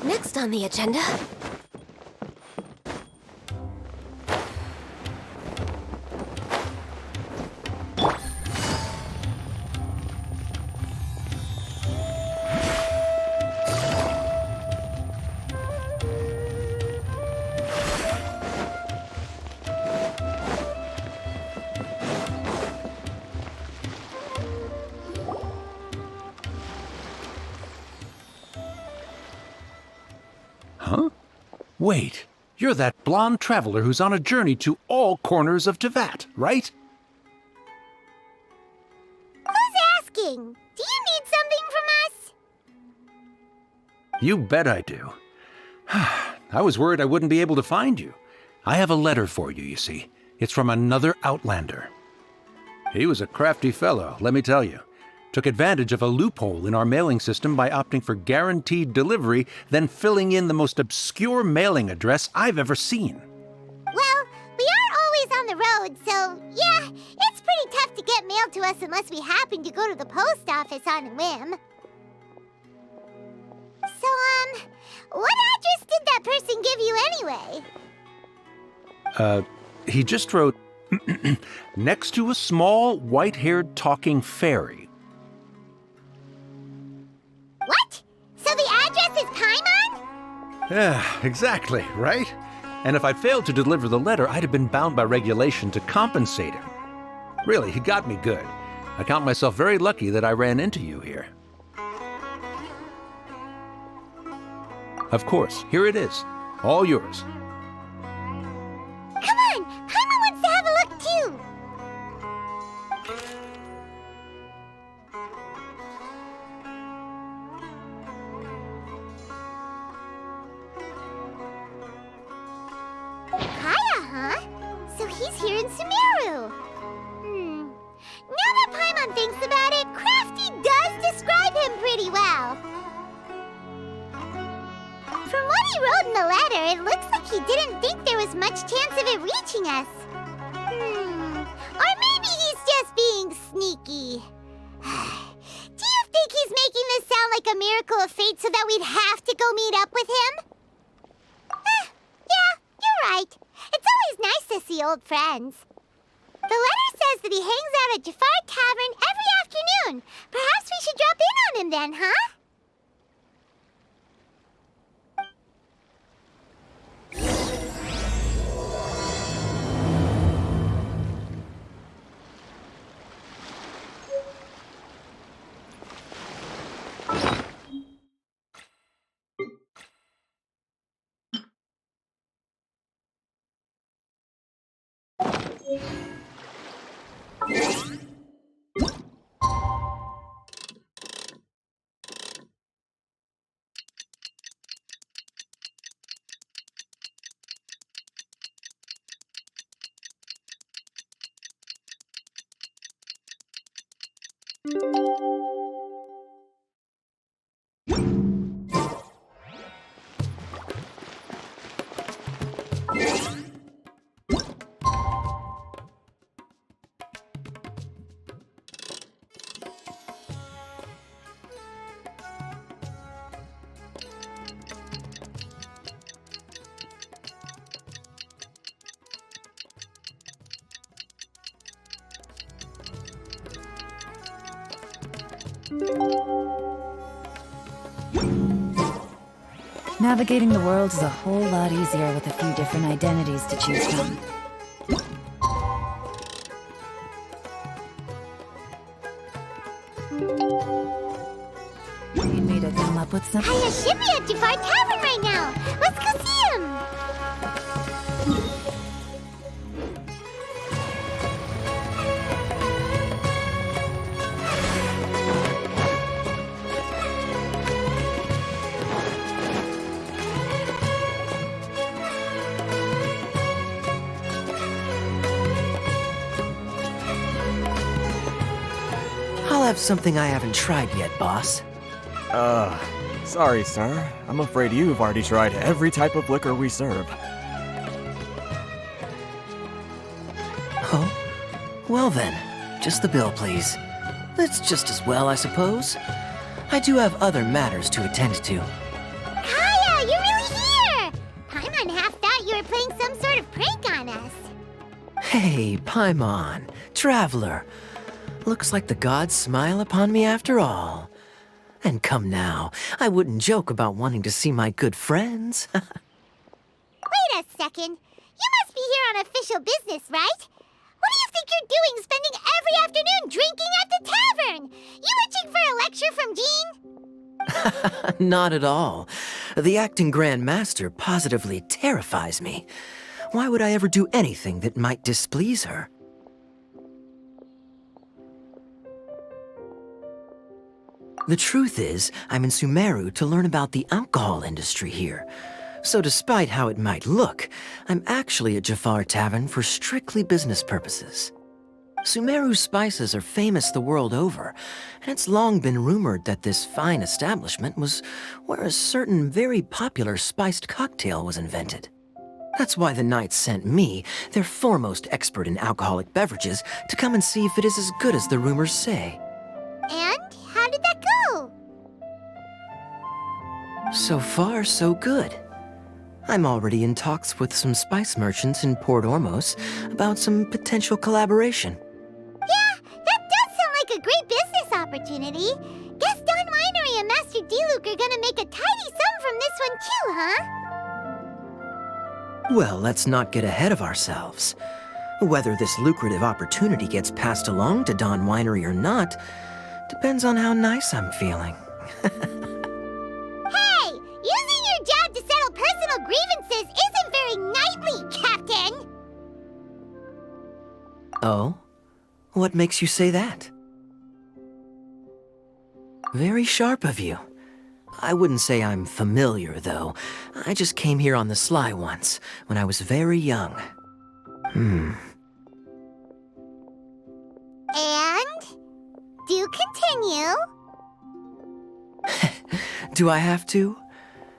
Next on the agenda... Huh? Wait, you're that blonde traveler who's on a journey to all corners of Teyvat, right? Who's asking? Do you need something from us? You bet I do. I was worried I wouldn't be able to find you. I have a letter for you, you see. It's from another Outlander. He was a crafty fellow, let me tell you. Took advantage of a loophole in our mailing system by opting for guaranteed delivery, then filling in the most obscure mailing address I've ever seen. Well, we aren't always on the road, so yeah, it's pretty tough to get mail to us unless we happen to go to the post office on a whim. So, what address did that person give you anyway? He just wrote, next to a small, white-haired talking fairy. What? So the address is Paimon? Yeah, exactly, right? And if I failed to deliver the letter, I'd have been bound by regulation to compensate him. Really, he got me good. I count myself very lucky that I ran into you here. Of course, here it is. All yours. Come on! Paimon wants to have a look too! Kaya, huh? So he's here in Sumeru. Now that Paimon thinks about it, Crafty does describe him pretty well. From what he wrote in the letter, it looks like he didn't think there was much chance of it reaching us. Or maybe he's just being sneaky. Do you think he's making this sound like a miracle of fate so that we'd have to go meet up with him? Yeah, you're right. It's always nice to see old friends. The letter says that he hangs out at Jafar Tavern every afternoon. Perhaps we should drop in on him then, huh? Navigating the world is a whole lot easier with a few different identities to choose from. Need me to come up with something? Kaya should be at Jafar Tavern right now. Let's go see him. have something I haven't tried yet, boss. Sorry, sir. I'm afraid you've already tried every type of liquor we serve. Oh? Well then, just the bill, please. That's just as well, I suppose. I do have other matters to attend to. Kaya, you're really here! Paimon half thought you were playing some sort of prank on us. Hey, Paimon, traveler. Looks like the gods smile upon me after all. And come now, I wouldn't joke about wanting to see my good friends. Wait a second. You must be here on official business, right? What do you think you're doing spending every afternoon drinking at the tavern? You itching for a lecture from Jean? Not at all. The acting Grand Master positively terrifies me. Why would I ever do anything that might displease her? The truth is, I'm in Sumeru to learn about the alcohol industry here. So despite how it might look, I'm actually at Jafar Tavern for strictly business purposes. Sumeru spices are famous the world over, and it's long been rumored that this fine establishment was where a certain very popular spiced cocktail was invented. That's why the Knights sent me, their foremost expert in alcoholic beverages, to come and see if it is as good as the rumors say. And how did that go? So far, so good. I'm already in talks with some spice merchants in Port Ormos about some potential collaboration. Yeah, that does sound like a great business opportunity. Guess Don Winery and Master D-Luke are gonna make a tidy sum from this one too, huh? Well, let's not get ahead of ourselves. Whether this lucrative opportunity gets passed along to Don Winery or not depends on how nice I'm feeling. Hey, using your job to settle personal grievances isn't very knightly, Captain! Oh? What makes you say that? Very sharp of you. I wouldn't say I'm familiar, though. I just came here on the sly once, when I was very young. And? Do continue. Do I have to?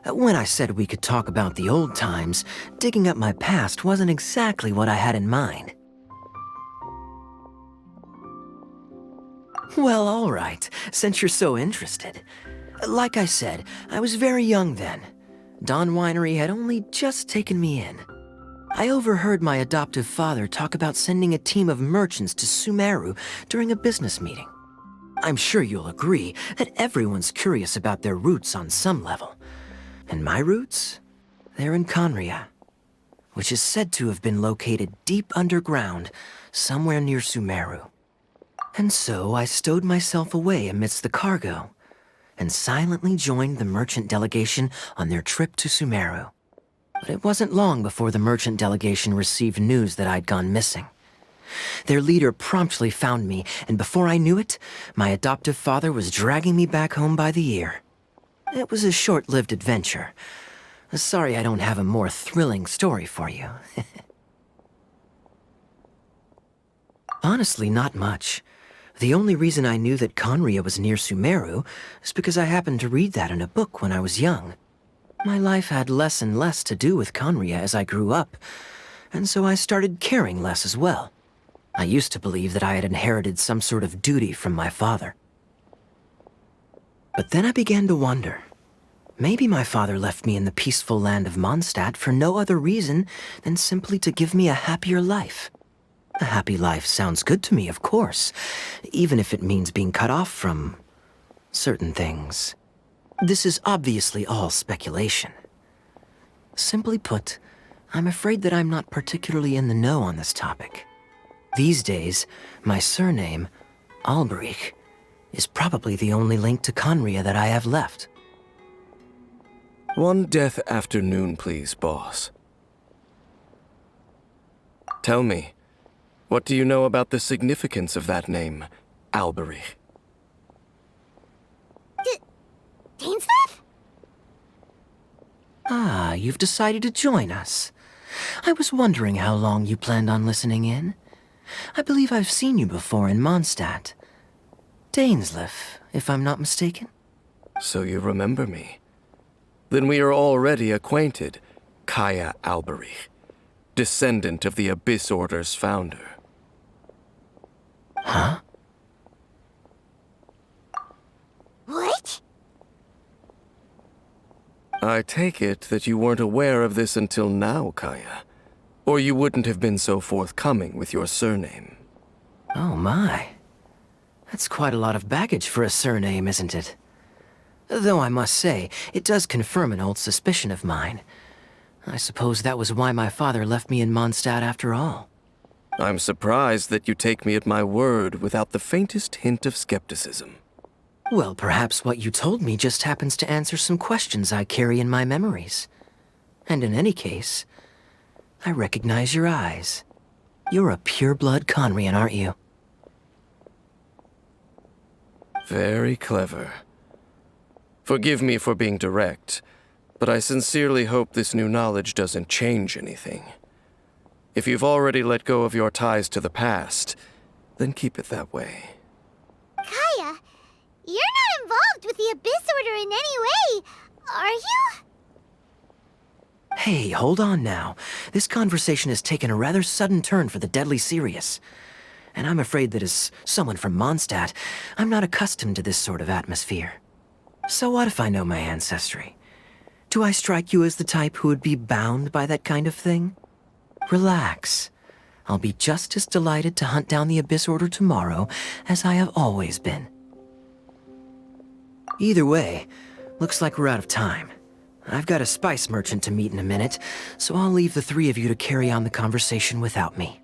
When I said we could talk about the old times, digging up my past wasn't exactly what I had in mind. Well, all right, since you're so interested. Like I said, I was very young then. Don Winery had only just taken me in. I overheard my adoptive father talk about sending a team of merchants to Sumeru during a business meeting. I'm sure you'll agree that everyone's curious about their roots on some level. And my roots? They're in Conria, which is said to have been located deep underground, somewhere near Sumeru. And so I stowed myself away amidst the cargo, and silently joined the merchant delegation on their trip to Sumeru. But it wasn't long before the merchant delegation received news that I'd gone missing. Their leader promptly found me, and before I knew it, my adoptive father was dragging me back home by the ear. It was a short-lived adventure. Sorry I don't have a more thrilling story for you. Honestly, not much. The only reason I knew that Conria was near Sumeru is because I happened to read that in a book when I was young. My life had less and less to do with Conria as I grew up, and so I started caring less as well. I used to believe that I had inherited some sort of duty from my father. But then I began to wonder. Maybe my father left me in the peaceful land of Mondstadt for no other reason than simply to give me a happier life. A happy life sounds good to me, of course, even if it means being cut off from certain things. This is obviously all speculation. Simply put, I'm afraid that I'm not particularly in the know on this topic. These days, my surname, Alberich, is probably the only link to Conria that I have left. One death afternoon, please, boss. Tell me, what do you know about the significance of that name, Alberich? Dainsleif? Ah, you've decided to join us. I was wondering how long you planned on listening in. I believe I've seen you before in Mondstadt. Dainsleif, if I'm not mistaken. So you remember me. Then we are already acquainted, Kaya Alberich, descendant of the Abyss Order's founder. Huh? What? I take it that you weren't aware of this until now, Kaya. Or you wouldn't have been so forthcoming with your surname. Oh my. That's quite a lot of baggage for a surname, isn't it? Though I must say, it does confirm an old suspicion of mine. I suppose that was why my father left me in Mondstadt after all. I'm surprised that you take me at my word without the faintest hint of skepticism. Well, perhaps what you told me just happens to answer some questions I carry in my memories. And in any case, I recognize your eyes. You're a pure-blood Conrian, aren't you? Very clever. Forgive me for being direct, but I sincerely hope this new knowledge doesn't change anything. If you've already let go of your ties to the past, then keep it that way. Kaya, you're not involved with the Abyss Order in any way, are you? Hey, hold on now. This conversation has taken a rather sudden turn for the deadly serious. And I'm afraid that as someone from Mondstadt, I'm not accustomed to this sort of atmosphere. So what if I know my ancestry? Do I strike you as the type who would be bound by that kind of thing? Relax. I'll be just as delighted to hunt down the Abyss Order tomorrow as I have always been. Either way, looks like we're out of time. I've got a spice merchant to meet in a minute, so I'll leave the three of you to carry on the conversation without me.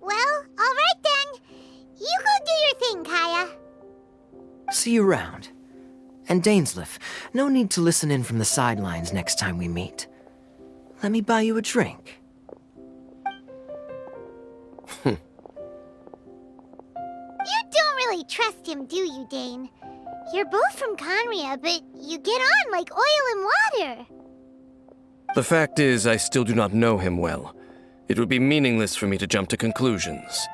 Well, all right then. You go do your thing, Kaya. See you around. And Dainsleif, no need to listen in from the sidelines next time we meet. Let me buy you a drink. You don't really trust him, do you, Dane? You're both from Conria, but you get on like oil and water. The fact is, I still do not know him well. It would be meaningless for me to jump to conclusions.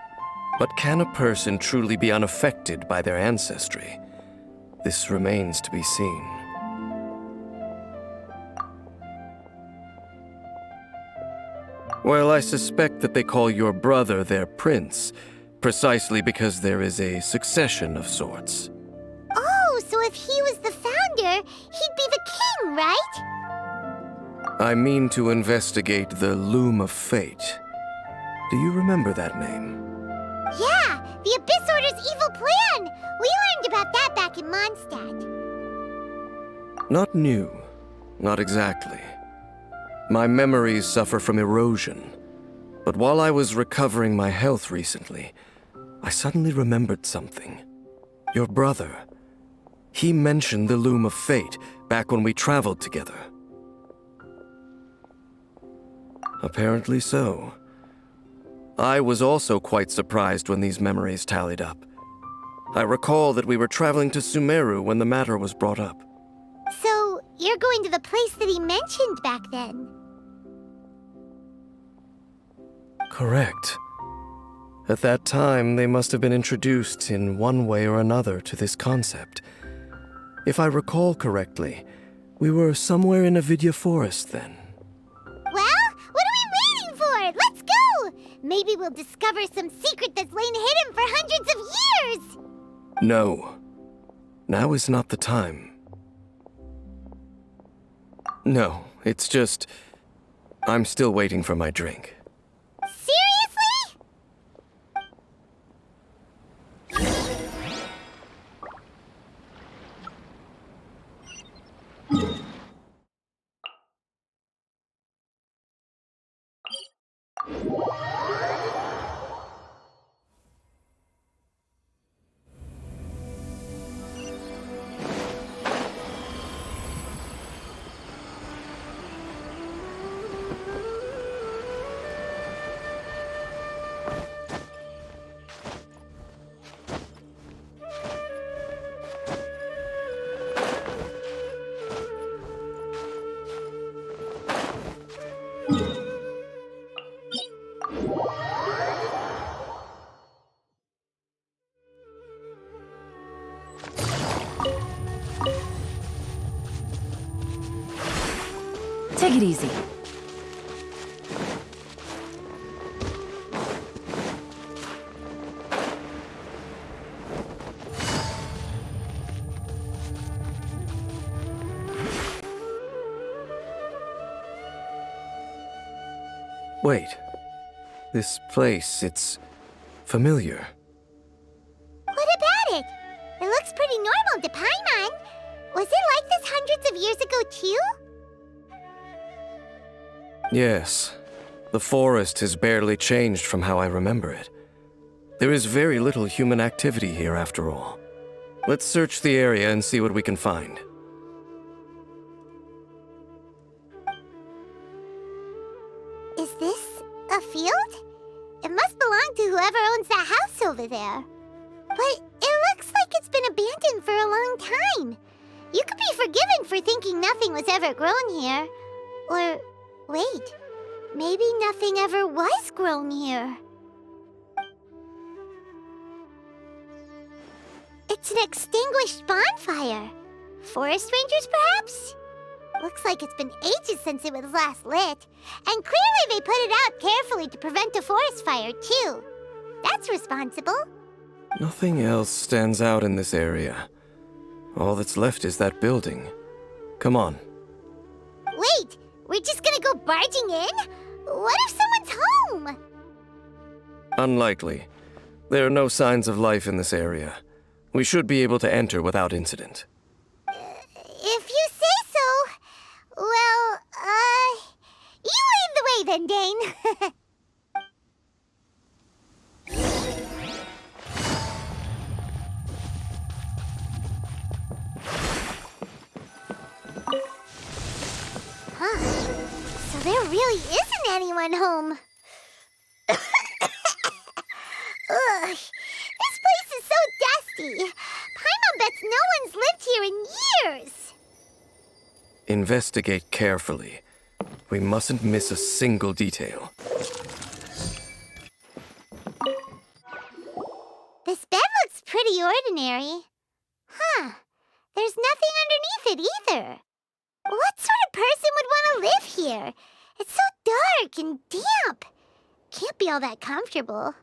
But can a person truly be unaffected by their ancestry? This remains to be seen. Well, I suspect that they call your brother their prince, precisely because there is a succession of sorts. Oh, so if he was the founder, he'd be the king, right? I mean to investigate the Loom of Fate. Do you remember that name? Yeah, the Abyss Order's evil plan! We learned about that back in Mondstadt. Not new. Not exactly. My memories suffer from erosion. But while I was recovering my health recently, I suddenly remembered something. Your brother. He mentioned the Loom of Fate back when we traveled together. Apparently so. I was also quite surprised when these memories tallied up. I recall that we were traveling to Sumeru when the matter was brought up. So, you're going to the place that he mentioned back then? Correct. At that time, they must have been introduced in one way or another to this concept. If I recall correctly, we were somewhere in Avidya Forest then. Well, what are we waiting for? Let's go! Maybe we'll discover some secret that's lain hidden for hundreds of years! No. Now is not the time. No, it's just... I'm still waiting for my drink. Seriously? Take it easy. Wait. This place, it's familiar. What about it? It looks pretty normal to Paimon. Was it like this hundreds of years ago, too? Yes. The forest has barely changed from how I remember it. There is very little human activity here after all. Let's search the area and see what we can find. Is this a field? It must belong to whoever owns that house over there. But it looks like it's been abandoned for a long time. You could be forgiven for thinking nothing was ever grown here. Or, wait, maybe nothing ever was grown here. It's an extinguished bonfire. Forest rangers, perhaps? Looks like it's been ages since it was last lit. And clearly they put it out carefully to prevent a forest fire, too. That's responsible. Nothing else stands out in this area. All that's left is that building. Come on. Wait, we're just gonna go barging in? What if someone's home? Unlikely. There are no signs of life in this area. We should be able to enter without incident. If you say so. Well, you lead the way then, Dane. Huh. So there really isn't anyone home. Ugh. This place is so dusty. Paimon bets no one's lived here in years. Investigate carefully. We mustn't miss a single detail. This bed looks pretty ordinary. Huh. There's nothing underneath it either. What sort of person would want to live here? It's so dark and damp. Can't be all that comfortable.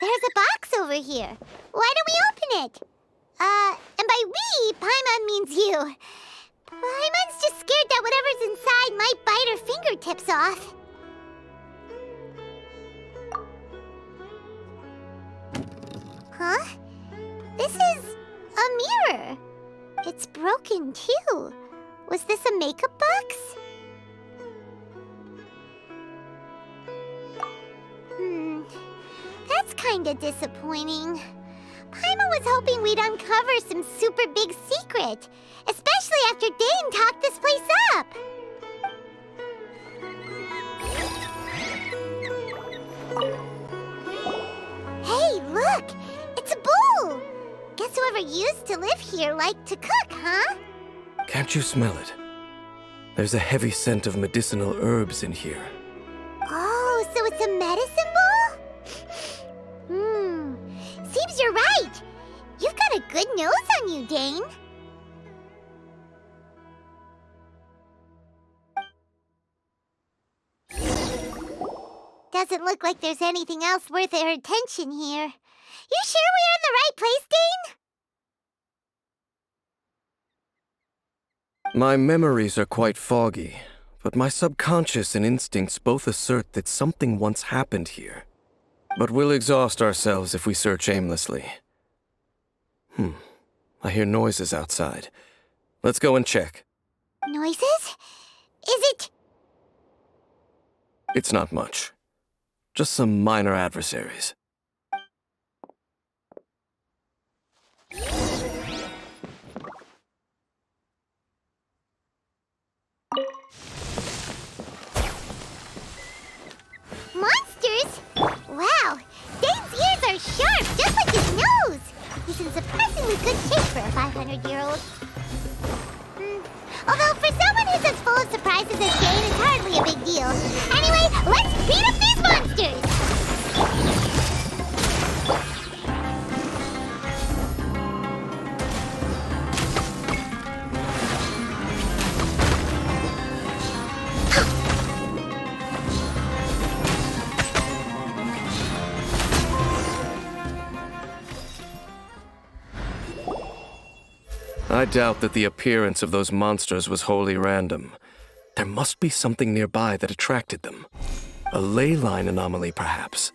There's a box over here. Why don't we open it? And by we, Paimon means you. Paimon's just scared that whatever's inside might bite her fingertips off. Huh? This is a mirror. It's broken, too. Was this a makeup box? That's kinda disappointing. Paimon was hoping we'd uncover some super big secret, especially after Dane talked this place up. Hey, look! It's a bowl! Guess whoever used to live here liked to cook, huh? Can't you smell it? There's a heavy scent of medicinal herbs in here. Oh, so it's a medicine bowl? Seems you're right. You've got a good nose on you, Dane. Doesn't look like there's anything else worth our attention here. You sure we're in the right place, Dane? My memories are quite foggy, but my subconscious and instincts both assert that something once happened here. But we'll exhaust ourselves if we search aimlessly. I hear noises outside. Let's go and check. Noises? Is it... It's not much. Just some minor adversaries. Monsters? Wow, Dane's ears are sharp, just like his nose. He's in surprisingly good shape for a 500-year-old. Although for someone who's as full of surprises as Dane, it's hardly a big deal. Anyway, let's beat up these monsters! I doubt that the appearance of those monsters was wholly random. There must be something nearby that attracted them. A ley line anomaly, perhaps.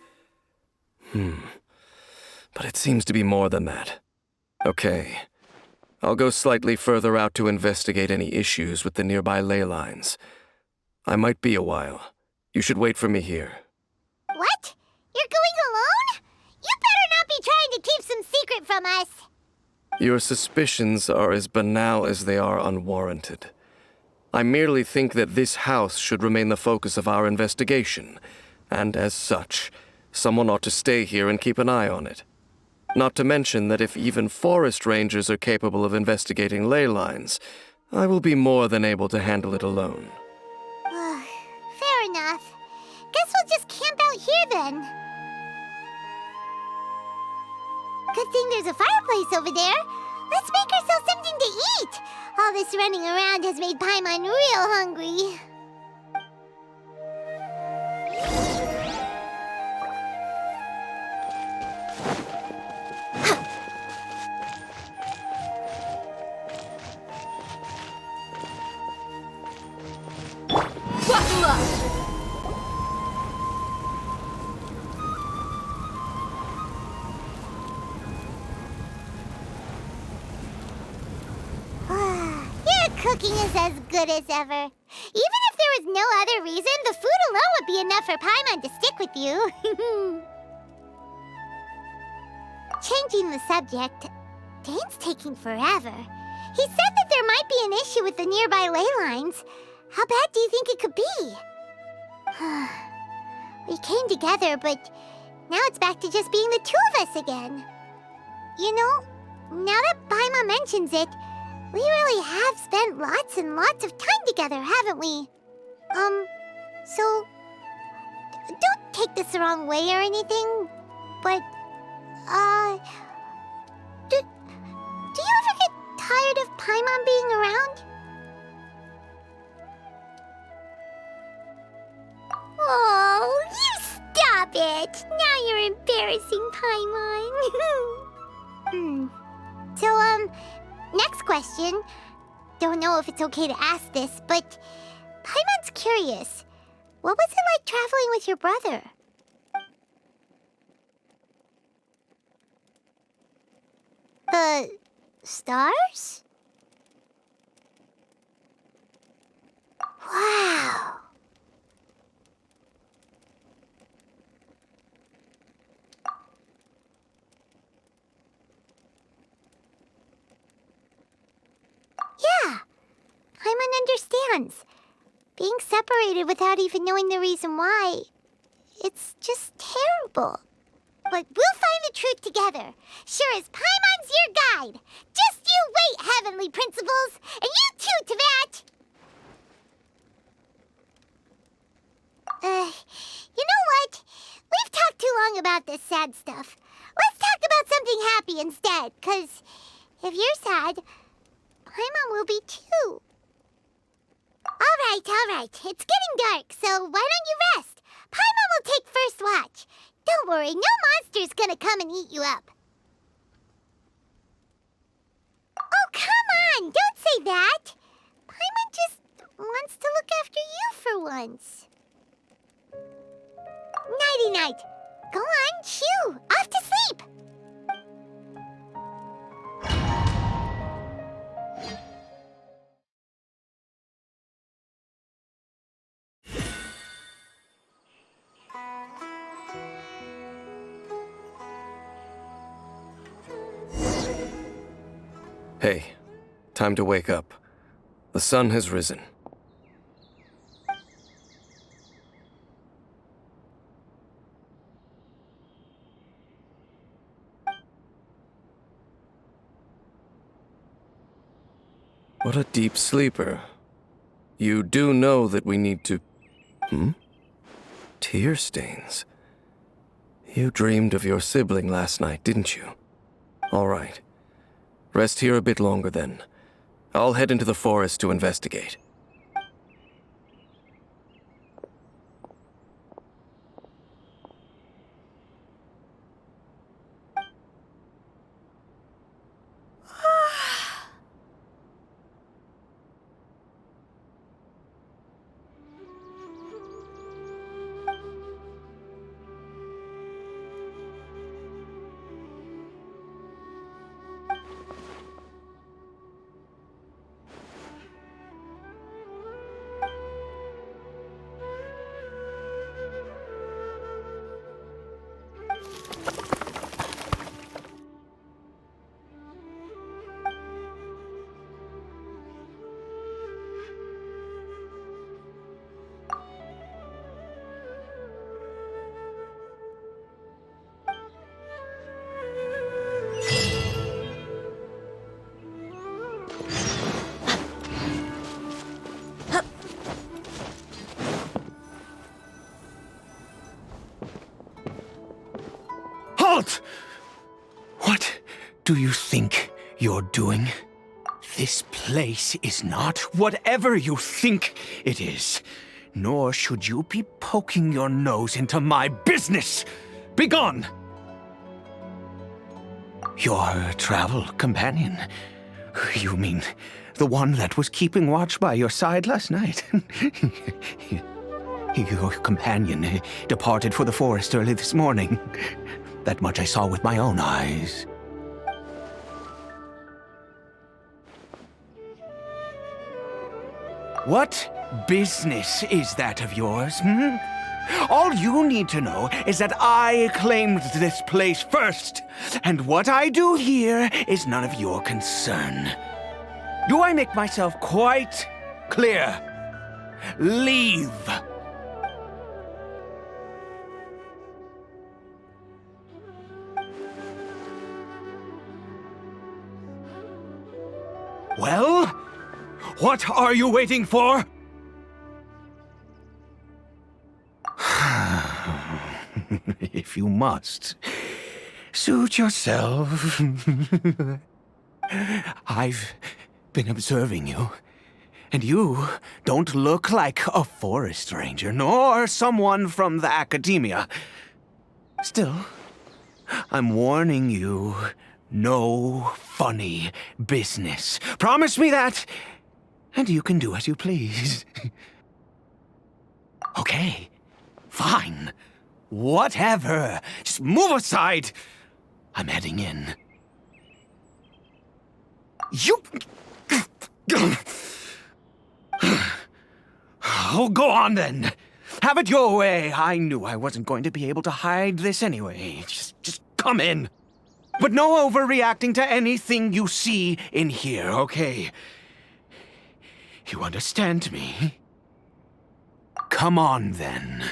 But it seems to be more than that. Okay. I'll go slightly further out to investigate any issues with the nearby ley lines. I might be a while. You should wait for me here. What? You're going alone? You better not be trying to keep some secret from us. Your suspicions are as banal as they are unwarranted. I merely think that this house should remain the focus of our investigation, and as such, someone ought to stay here and keep an eye on it. Not to mention that if even forest rangers are capable of investigating ley lines, I will be more than able to handle it alone. Fair enough. Guess we'll just camp out here then. Good thing there's a fireplace over there. Let's make ourselves something to eat. All this running around has made Paimon real hungry. Cooking is as good as ever. Even if there was no other reason, the food alone would be enough for Paimon to stick with you. Changing the subject, Dane's taking forever. He said that there might be an issue with the nearby ley lines. How bad do you think it could be? We came together, but now it's back to just being the two of us again. You know, now that Paimon mentions it, we really have spent lots and lots of time together, haven't we? So, don't take this the wrong way or anything, but, do you ever get tired of Paimon being around? Oh, you stop it! Now you're embarrassing Paimon. So, next question. Don't know if it's okay to ask this, but Paimon's curious. What was it like traveling with your brother? The stars? Wow. Yeah, Paimon understands. Being separated without even knowing the reason why, it's just terrible. But we'll find the truth together. Sure as Paimon's your guide. Just you wait, Heavenly Principles, and you too, Teyvat! You know what? We've talked too long about this sad stuff. Let's talk about something happy instead, 'cause if you're sad, Paimon will be too. All right. It's getting dark, so why don't you rest? Paimon will take first watch. Don't worry, no monster's gonna come and eat you up. Oh, come on! Don't say that! Paimon just wants to look after you for once. Nighty-night. Go on, shoo! Off to sleep! Hey, time to wake up. The sun has risen. What a deep sleeper. You do know that we need to... Tear stains. You dreamed of your sibling last night, didn't you? All right. Rest here a bit longer then. I'll head into the forest to investigate. do you think you're doing? This place is not whatever you think it is. Nor should you be poking your nose into my business. Begone! Your travel companion? You mean the one that was keeping watch by your side last night? Your companion departed for the forest early this morning. That much I saw with my own eyes. What business is that of yours, hmm? All you need to know is that I claimed this place first, and what I do here is none of your concern. Do I make myself quite clear? Leave! Well, what are you waiting for? If you must, suit yourself. I've been observing you, and you don't look like a forest ranger, nor someone from the academia. Still, I'm warning you, no funny business. Promise me that, and you can do as you please. Okay, fine. Whatever. Just move aside. I'm heading in. You... Oh, go on then. Have it your way. I knew I wasn't going to be able to hide this anyway. Just come in. But no overreacting to anything you see in here, okay? You understand me? Come on then.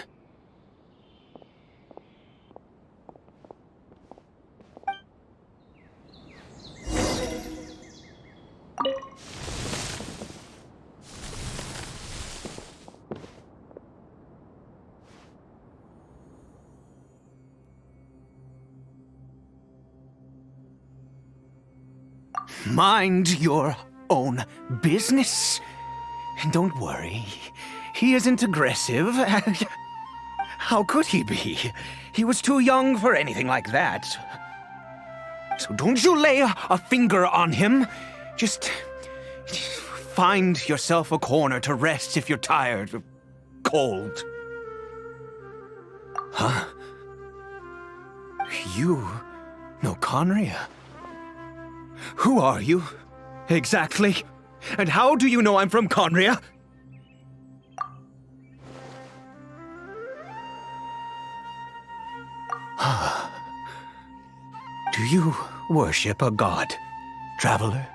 Mind your own business. And don't worry, he isn't aggressive. How could he be? He was too young for anything like that. So don't you lay a finger on him. Just find yourself a corner to rest if you're tired or cold. Huh? You know Conria? Who are you, exactly? And how do you know I'm from Conria? Do you worship a god, traveler?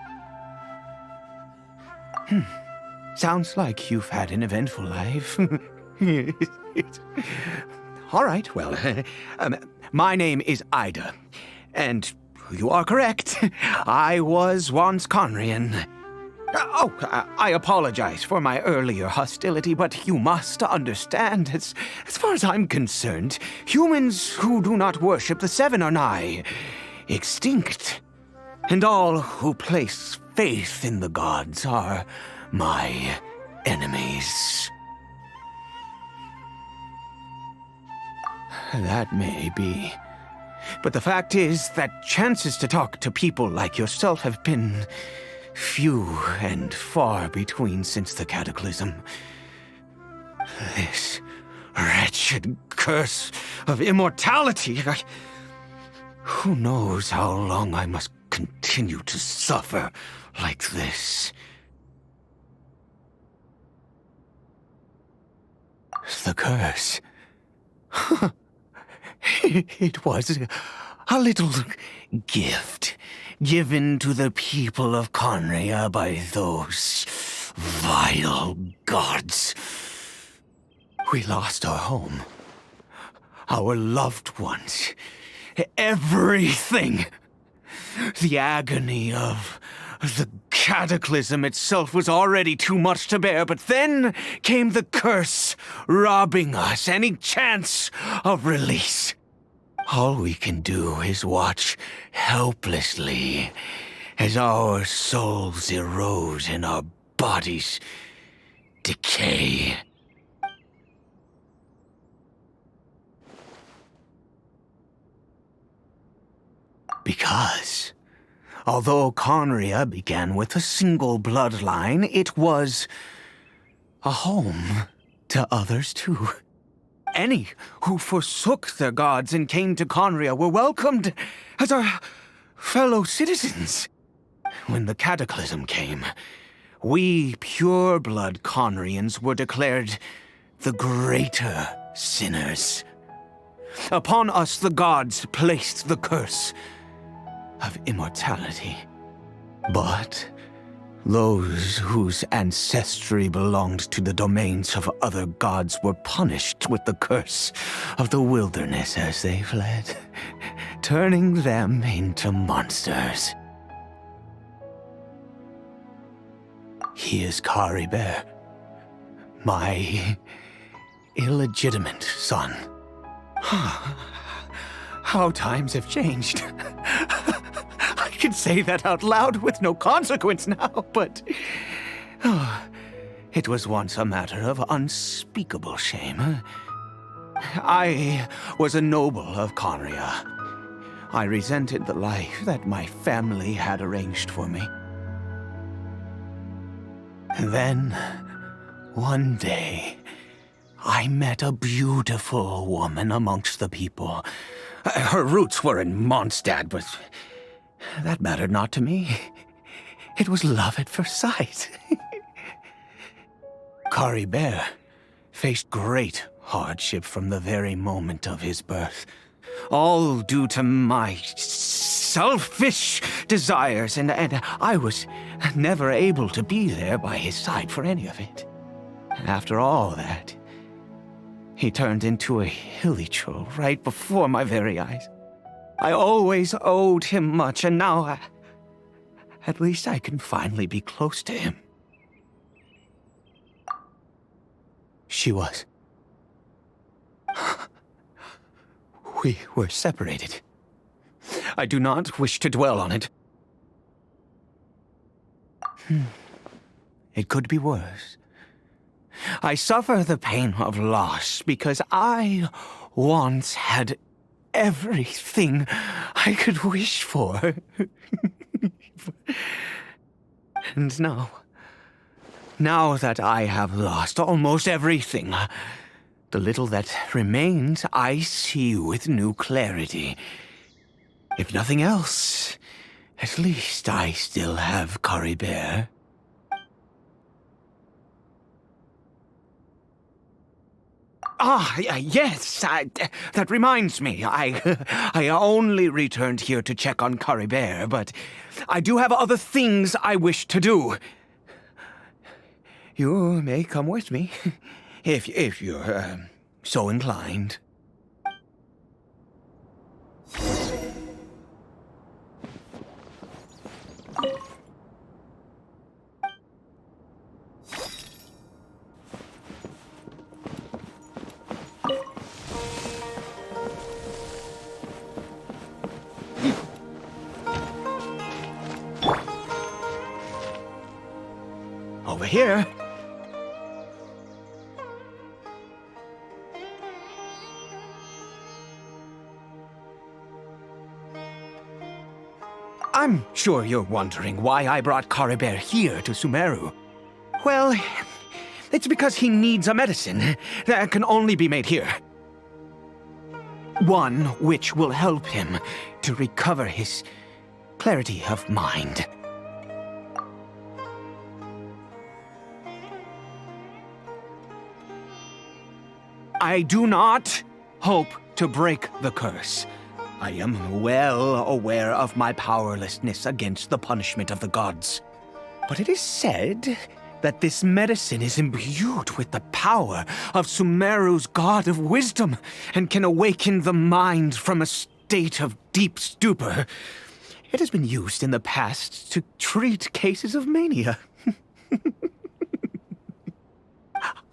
Sounds like you've had an eventful life. All right, well, my name is Ida, and you are correct. I was once Conrian. I apologize for my earlier hostility, but you must understand, as far as I'm concerned, humans who do not worship the Seven are nigh extinct. And all who place faith in the gods are my enemies. That may be. But the fact is that chances to talk to people like yourself have been few and far between since the cataclysm. This wretched curse of immortality. Who knows how long I must continue to suffer like this? The curse. It was a little gift given to the people of Conria by those vile gods. We lost our home, our loved ones, everything. The agony of the cataclysm itself was already too much to bear, but then came the curse, robbing us any chance of release. All we can do is watch helplessly as our souls erode and our bodies decay. Because, although Conria began with a single bloodline, it was a home to others too. Any who forsook their gods and came to Conria were welcomed as our fellow citizens. When the cataclysm came, we pure-blood Conrians were declared the greater sinners. Upon us the gods placed the curse of immortality. But those whose ancestry belonged to the domains of other gods were punished with the curse of the wilderness as they fled, turning them into monsters. He is Caribert, my illegitimate son. How times have changed. I can say that out loud with no consequence now, but it was once a matter of unspeakable shame. I was a noble of Conria. I resented the life that my family had arranged for me. Then, one day, I met a beautiful woman amongst the people. Her roots were in Mondstadt, but that mattered not to me. It was love at first sight. Caribert faced great hardship from the very moment of his birth, all due to my selfish desires, and I was never able to be there by his side for any of it. After all that, he turned into a hilichurl right before my very eyes. I always owed him much, and now at least I can finally be close to him. She was. We were separated. I do not wish to dwell on it. It could be worse. I suffer the pain of loss because I once had everything I could wish for. And now that I have lost almost everything, the little that remains I see with new clarity. If nothing else, at least I still have Caribert. Yes, that reminds me. I only returned here to check on Caribert, but I do have other things I wish to do. You may come with me, if you're so inclined. Over here. I'm sure you're wondering why I brought Caribert here to Sumeru. Well, it's because he needs a medicine that can only be made here. One which will help him to recover his clarity of mind. I do not hope to break the curse. I am well aware of my powerlessness against the punishment of the gods. But it is said that this medicine is imbued with the power of Sumeru's god of wisdom and can awaken the mind from a state of deep stupor. It has been used in the past to treat cases of mania.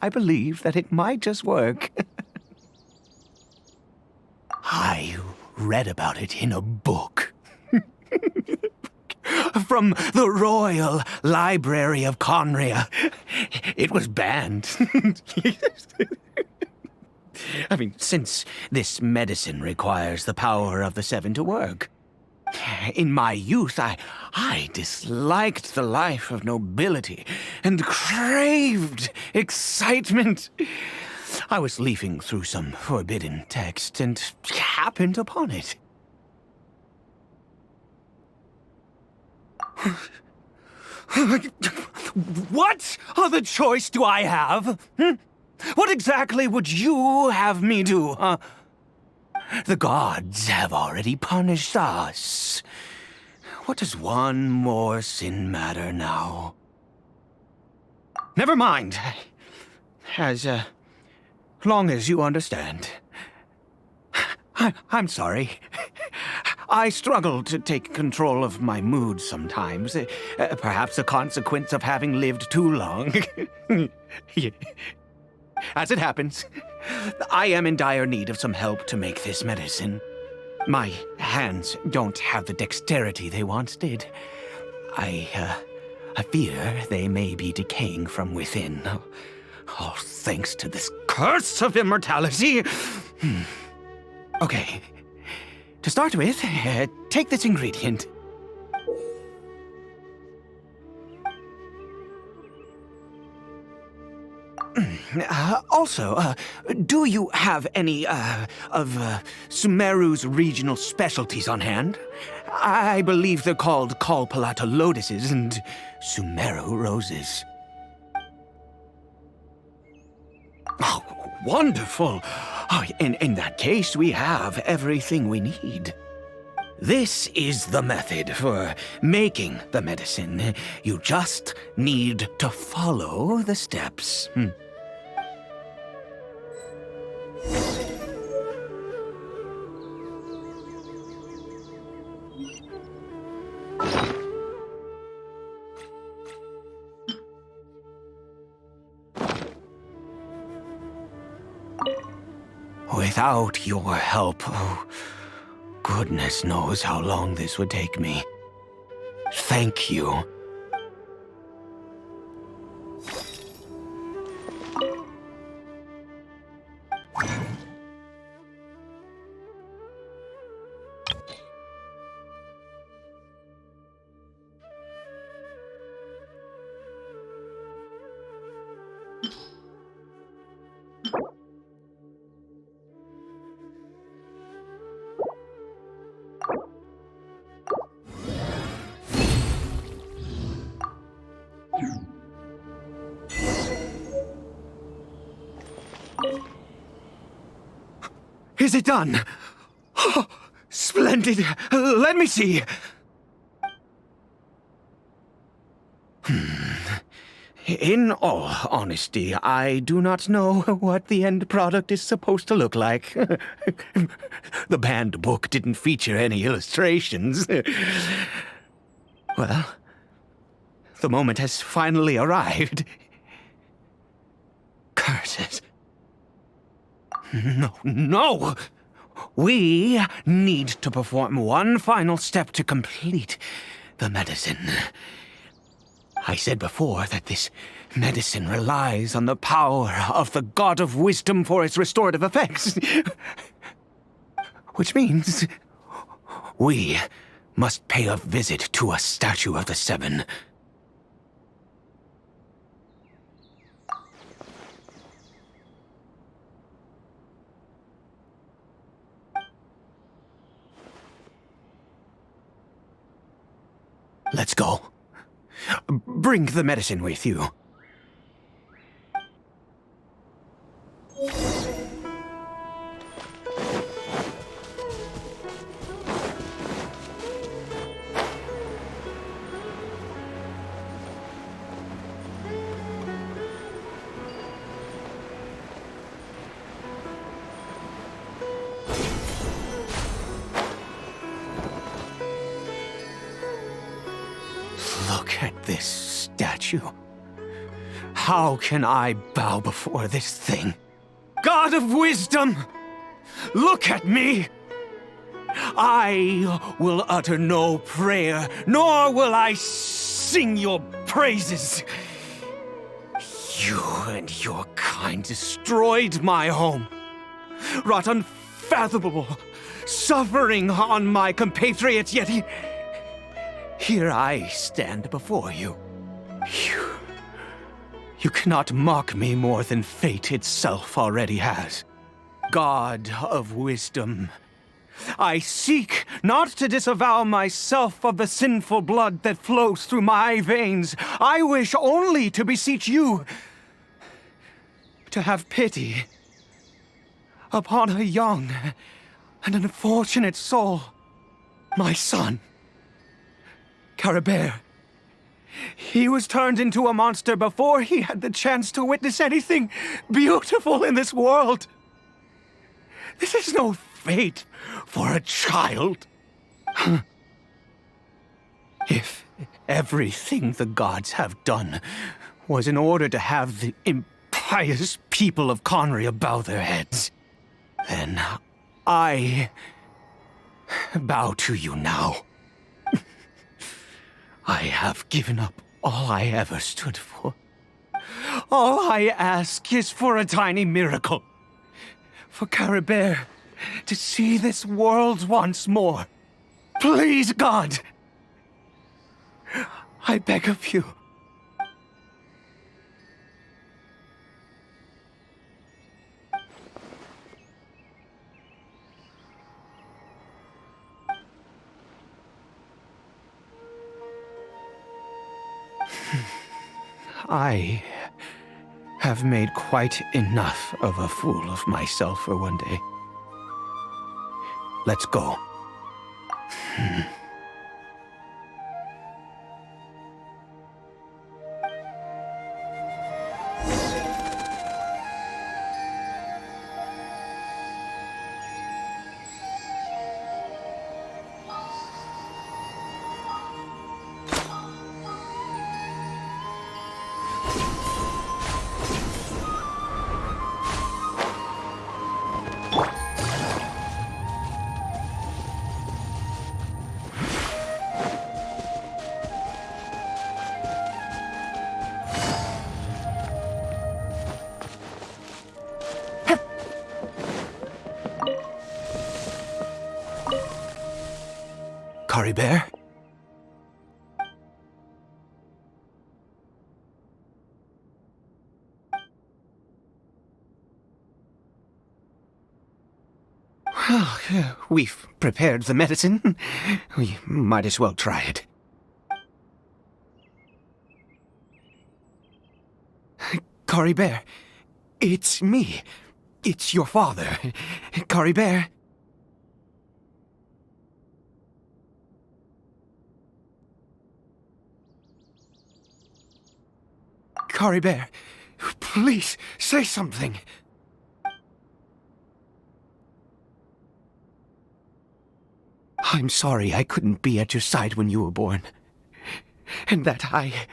I believe that it might just work. I read about it in a book. From the Royal Library of Conria. It was banned. I mean, since this medicine requires the power of the seven to work. In my youth, I disliked the life of nobility and craved excitement. I was leafing through some forbidden text and happened upon it. What other choice do I have? What exactly would you have me do, huh? The gods have already punished us. What does one more sin matter now? Never mind. As long as you understand. I'm sorry. I struggle to take control of my mood sometimes. Perhaps a consequence of having lived too long. As it happens, I am in dire need of some help to make this medicine. My hands don't have the dexterity they once did. I fear they may be decaying from within. All thanks to this curse of immortality. Okay. To start with, take this ingredient. Also, do you have any, of Sumeru's regional specialties on hand? I believe they're called Kalpalata lotuses and Sumeru roses. Oh, wonderful! Oh, in that case, we have everything we need. This is the method for making the medicine. You just need to follow the steps. Without your help, oh, goodness knows how long this would take me. Thank you. Is it done? Oh, splendid. Let me see. In all honesty, I do not know what the end product is supposed to look like. The banned book didn't feature any illustrations. Well, the moment has finally arrived. Curses. No! We need to perform one final step to complete the medicine. I said before that this medicine relies on the power of the God of Wisdom for its restorative effects. Which means we must pay a visit to a statue of the Seven. Let's go. Bring the medicine with you. Look at this statue. How can I bow before this thing? God of Wisdom! Look at me! I will utter no prayer, nor will I sing your praises. You and your kind destroyed my home, wrought unfathomable suffering on my compatriots, yet here I stand before you. You cannot mock me more than fate itself already has. God of wisdom, I seek not to disavow myself of the sinful blood that flows through my veins. I wish only to beseech you to have pity upon a young and unfortunate soul, my son, Caribert. He was turned into a monster before he had the chance to witness anything beautiful in this world. This is no fate for a child. If everything the gods have done was in order to have the impious people of Conria bow their heads, then I bow to you now. I have given up all I ever stood for. All I ask is for a tiny miracle. For Caribert to see this world once more. Please, God! I beg of you. I have made quite enough of a fool of myself for one day. Let's go. Caribert? Well, we've prepared the medicine. We might as well try it. Caribert, it's me. It's your father. Caribert. Caribert, please, say something. I'm sorry I couldn't be at your side when you were born. And that I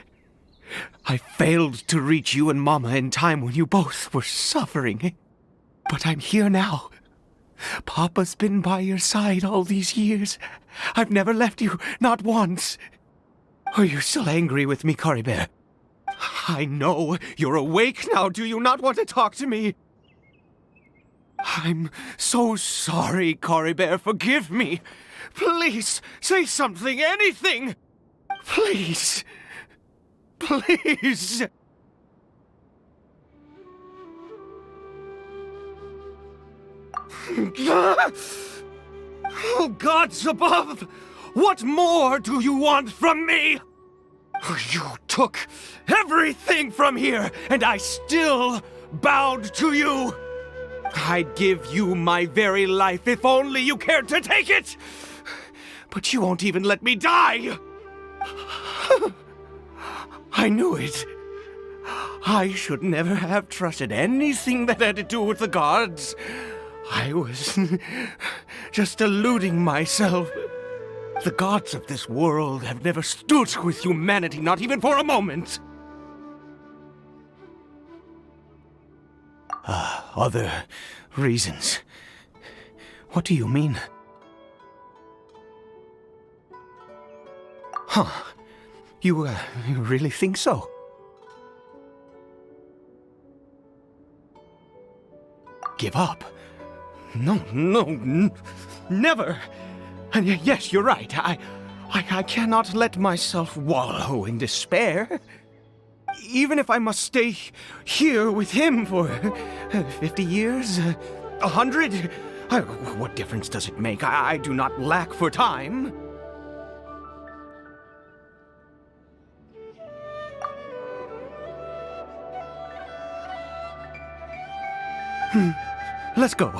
failed to reach you and Mama in time when you both were suffering. But I'm here now. Papa's been by your side all these years. I've never left you, not once. Are you still angry with me, Caribert? I know you're awake now. Do you not want to talk to me? I'm so sorry, Caribert. Forgive me. Please, say something, anything. Please. Please. Oh, gods above! What more do you want from me? You took everything from here, and I still bowed to you. I'd give you my very life if only you cared to take it. But you won't even let me die. I knew it. I should never have trusted anything that had to do with the gods. I was just deluding myself. The gods of this world have never stood with humanity, not even for a moment. Other reasons? What do you mean? Huh. You really think so? Give up? No, never! And yes, you're right. I cannot let myself wallow in despair. Even if I must stay here with him for 50 years, 100, what difference does it make? I do not lack for time. Let's go.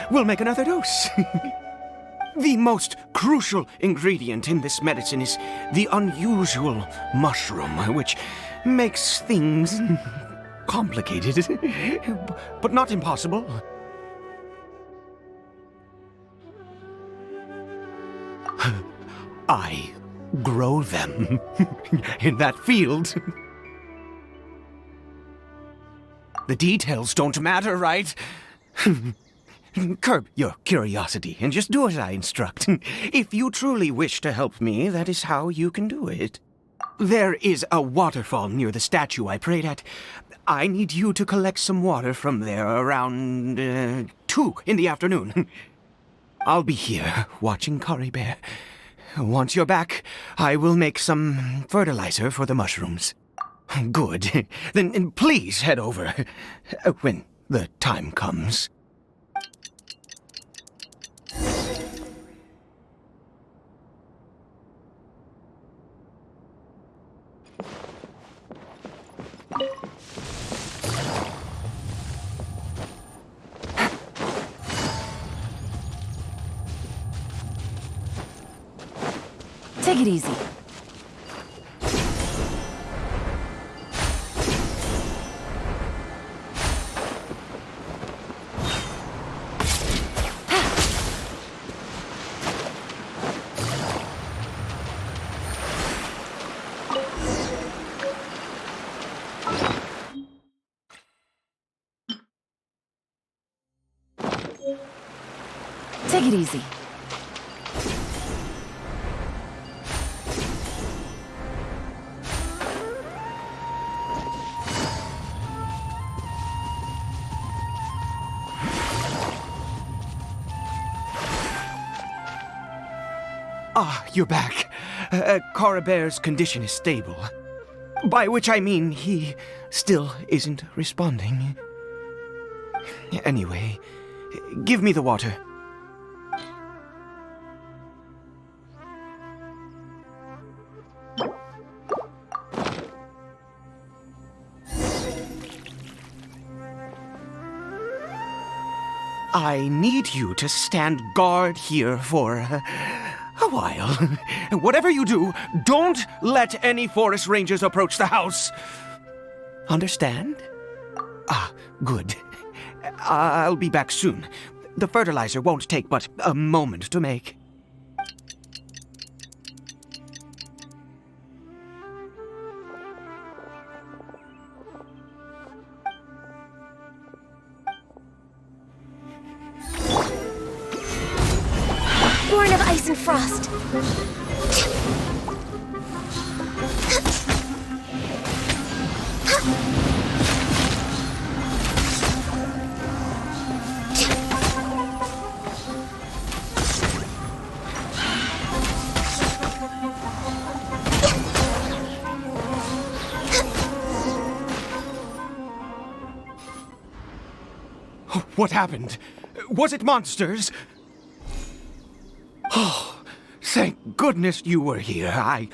We'll make another dose. The most crucial ingredient in this medicine is the unusual mushroom, which makes things complicated, but not impossible. I grow them in that field. The details don't matter, right? Curb your curiosity and just do as I instruct. If you truly wish to help me, that is how you can do it. There is a waterfall near the statue I prayed at. I need you to collect some water from there around 2 in the afternoon. I'll be here watching Caribert. Once you're back, I will make some fertilizer for the mushrooms. Good. Then please head over when the time comes. Take it easy. Take it easy. Ah, you're back. Caribert's condition is stable. By which I mean he still isn't responding. Anyway, give me the water. I need you to stand guard here for a while. Whatever you do, don't let any forest rangers approach the house. Understand? Ah, good. I'll be back soon. The fertilizer won't take but a moment to make. Born of ice and frost. What happened? Was it monsters? Oh, thank goodness you were here. I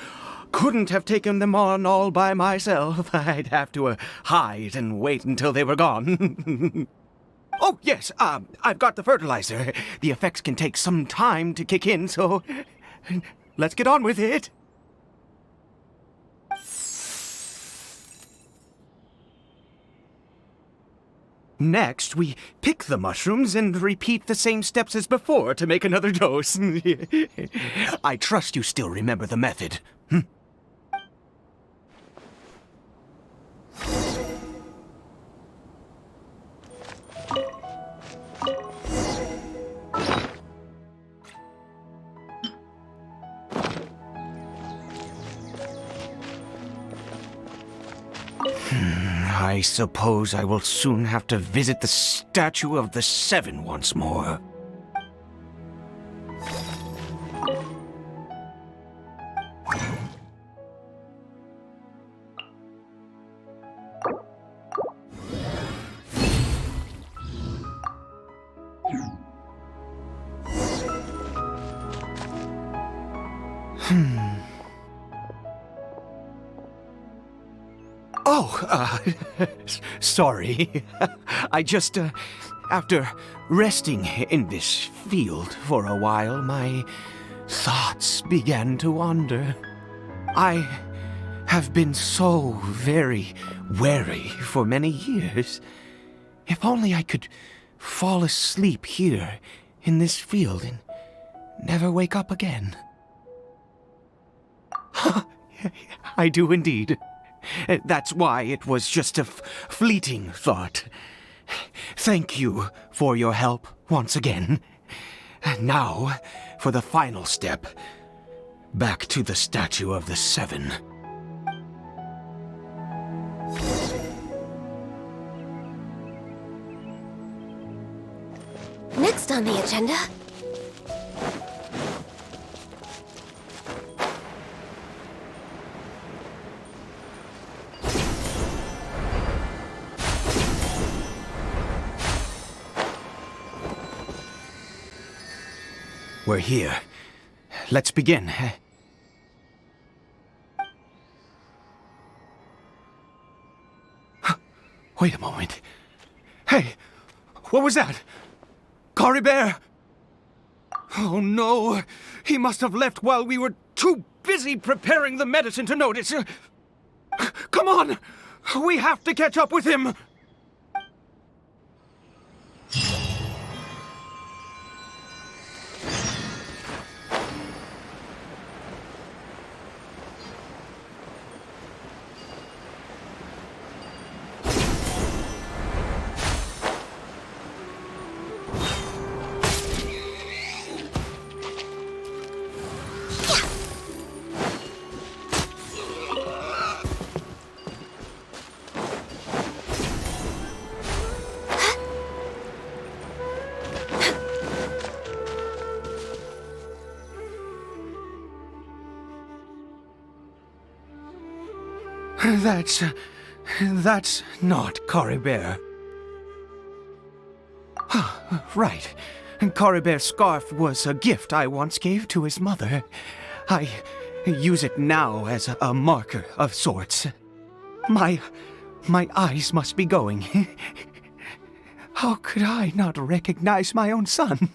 couldn't have taken them on all by myself. I'd have to hide and wait until they were gone. Oh, yes, I've got the fertilizer. The effects can take some time to kick in, so let's get on with it. Next, we pick the mushrooms and repeat the same steps as before to make another dose. I trust you still remember the method. I suppose I will soon have to visit the statue of the Seven once more. Oh, sorry. I just, after resting in this field for a while, my thoughts began to wander. I have been so very wary for many years. If only I could fall asleep here in this field and never wake up again. I do indeed. That's why it was just a fleeting thought. Thank you for your help once again. And now, for the final step. Back to the statue of the Seven. Next on the agenda. We're here. Let's begin. Wait a moment. Hey, what was that? Caribert! Oh no, he must have left while we were too busy preparing the medicine to notice. Come on, we have to catch up with him. That's not Caribert. Right. Caribert's scarf was a gift I once gave to his mother. I use it now as a marker of sorts. My eyes must be going. How could I not recognize my own son?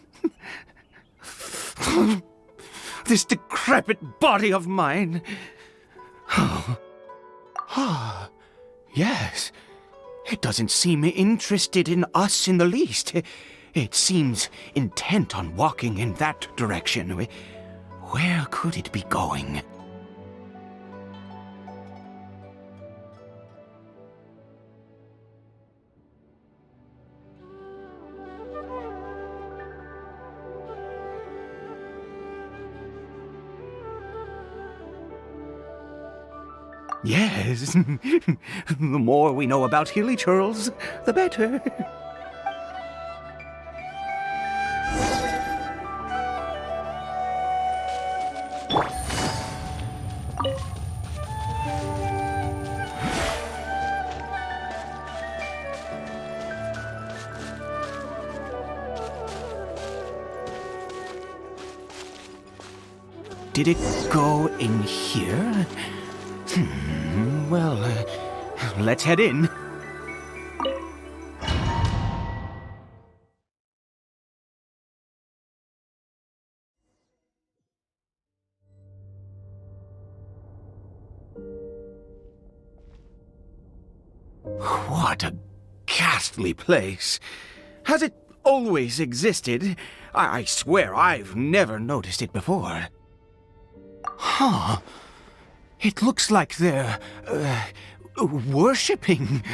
This decrepit body of mine. Yes. It doesn't seem interested in us in the least. It seems intent on walking in that direction. Where could it be going? Yes. The more we know about Hilly Churls, the better. Did it go in here? Well, let's head in. What a ghastly place. Has it always existed? I swear I've never noticed it before. Huh. It looks like they're, worshipping.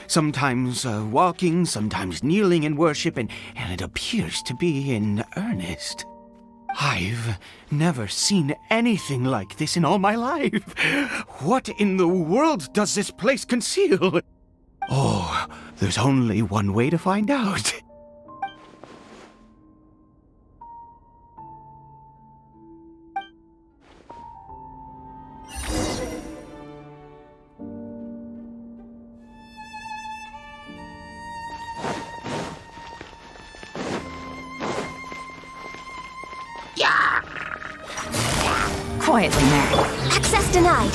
Sometimes walking, sometimes kneeling in worship, and it appears to be in earnest. I've never seen anything like this in all my life. What in the world does this place conceal? Oh, there's only one way to find out. Quietly now. Access denied.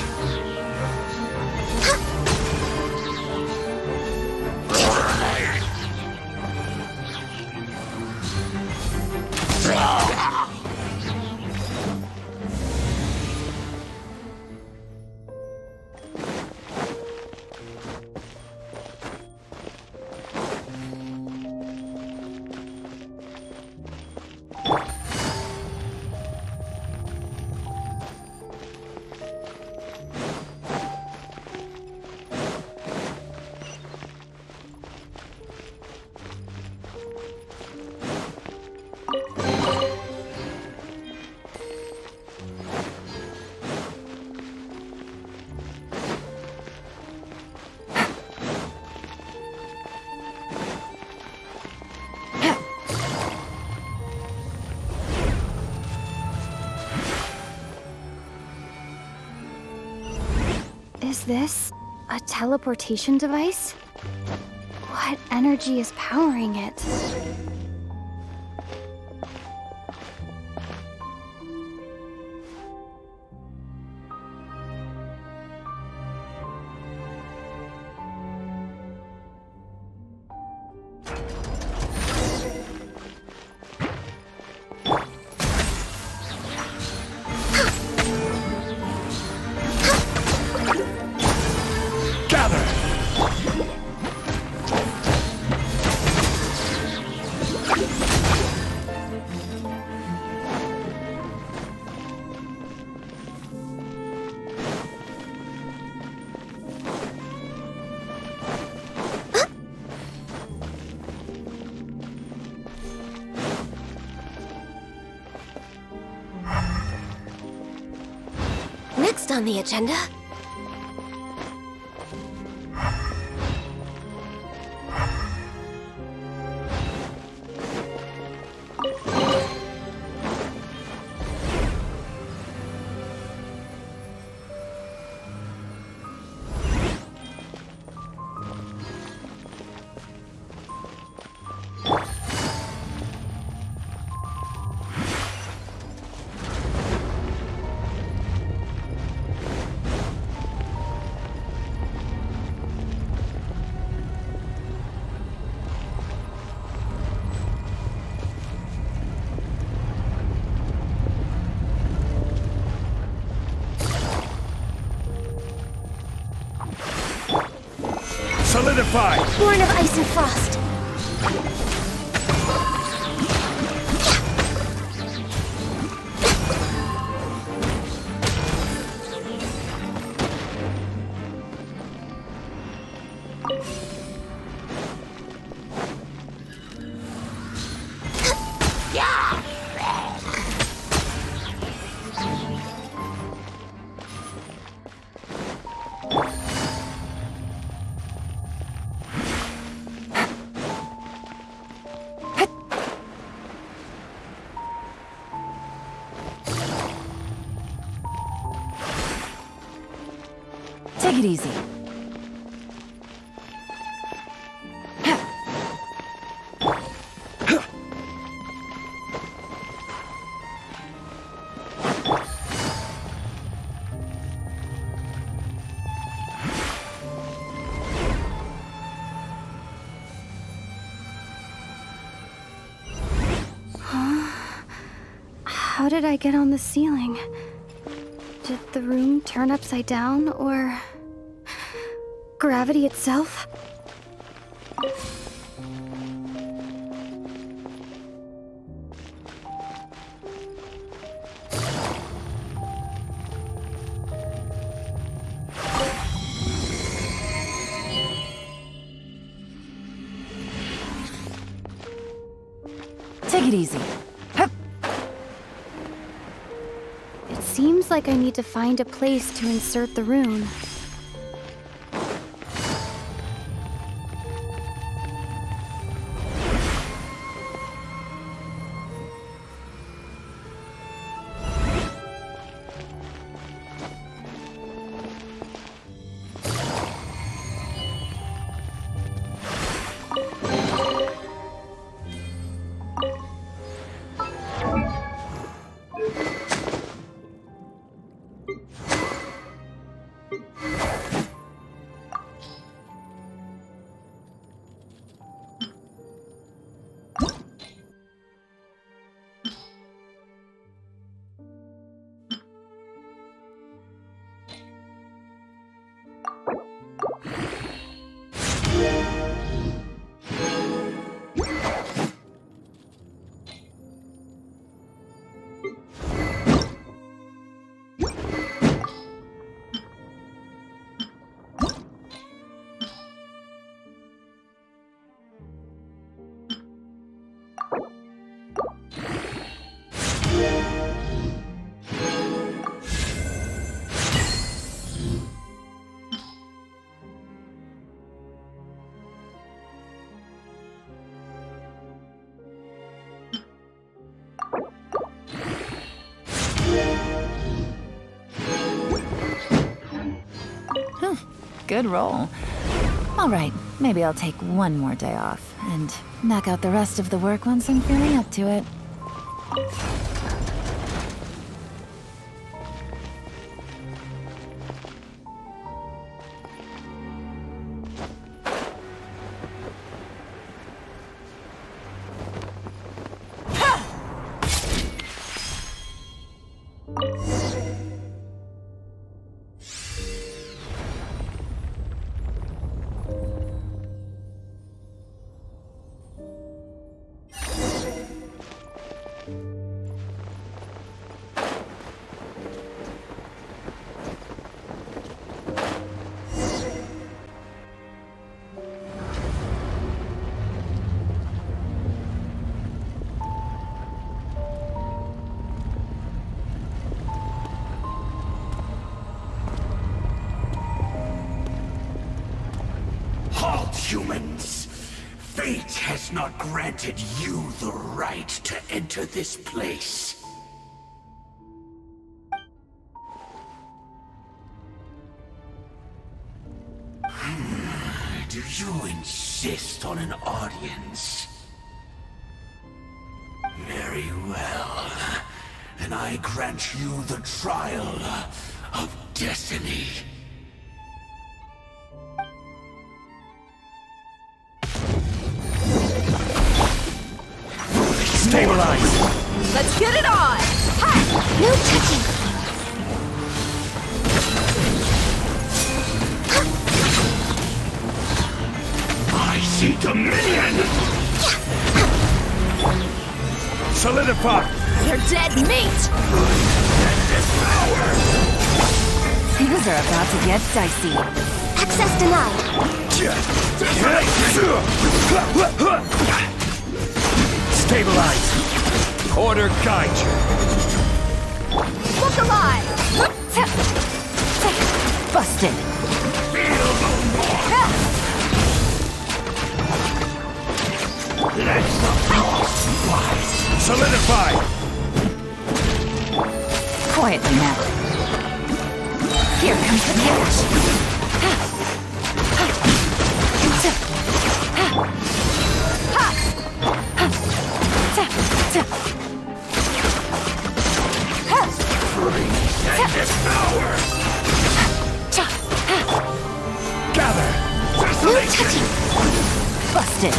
Is this a teleportation device? What energy is powering it? Next on the agenda. Solidified! Born of ice and frost. Take it easy. How did I get on the ceiling? Did the room turn upside down, or gravity itself? Take it easy. Hup. It seems like I need to find a place to insert the rune. Good roll. All right, maybe I'll take one more day off and knock out the rest of the work once I'm feeling up to it. Halt, humans! Fate has not granted you the right to enter this place. Do you insist on an audience? Very well. Then I grant you the trial of destiny. Stabilize! Let's get it on! Ha! No touching! I see dominion! Solidify! You're dead meat! Things are about to get dicey. Access denied. Stabilize! Order guide you! Look alive! Busted. Solidify! Quietly now. Here comes the catch. Gather! Desolation! Busted.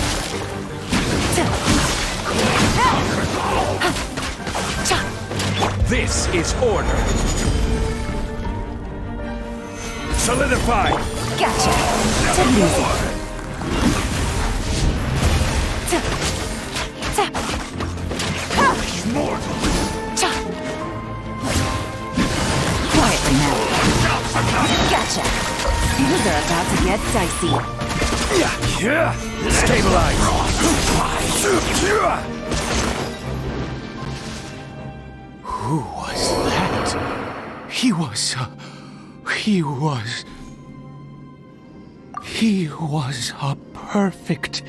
This is order! Solidify! Gotcha. Take it easy. He's mortal! Quietly now. Gotcha. Things are about to get dicey. Stabilize! Who was that? He was a perfect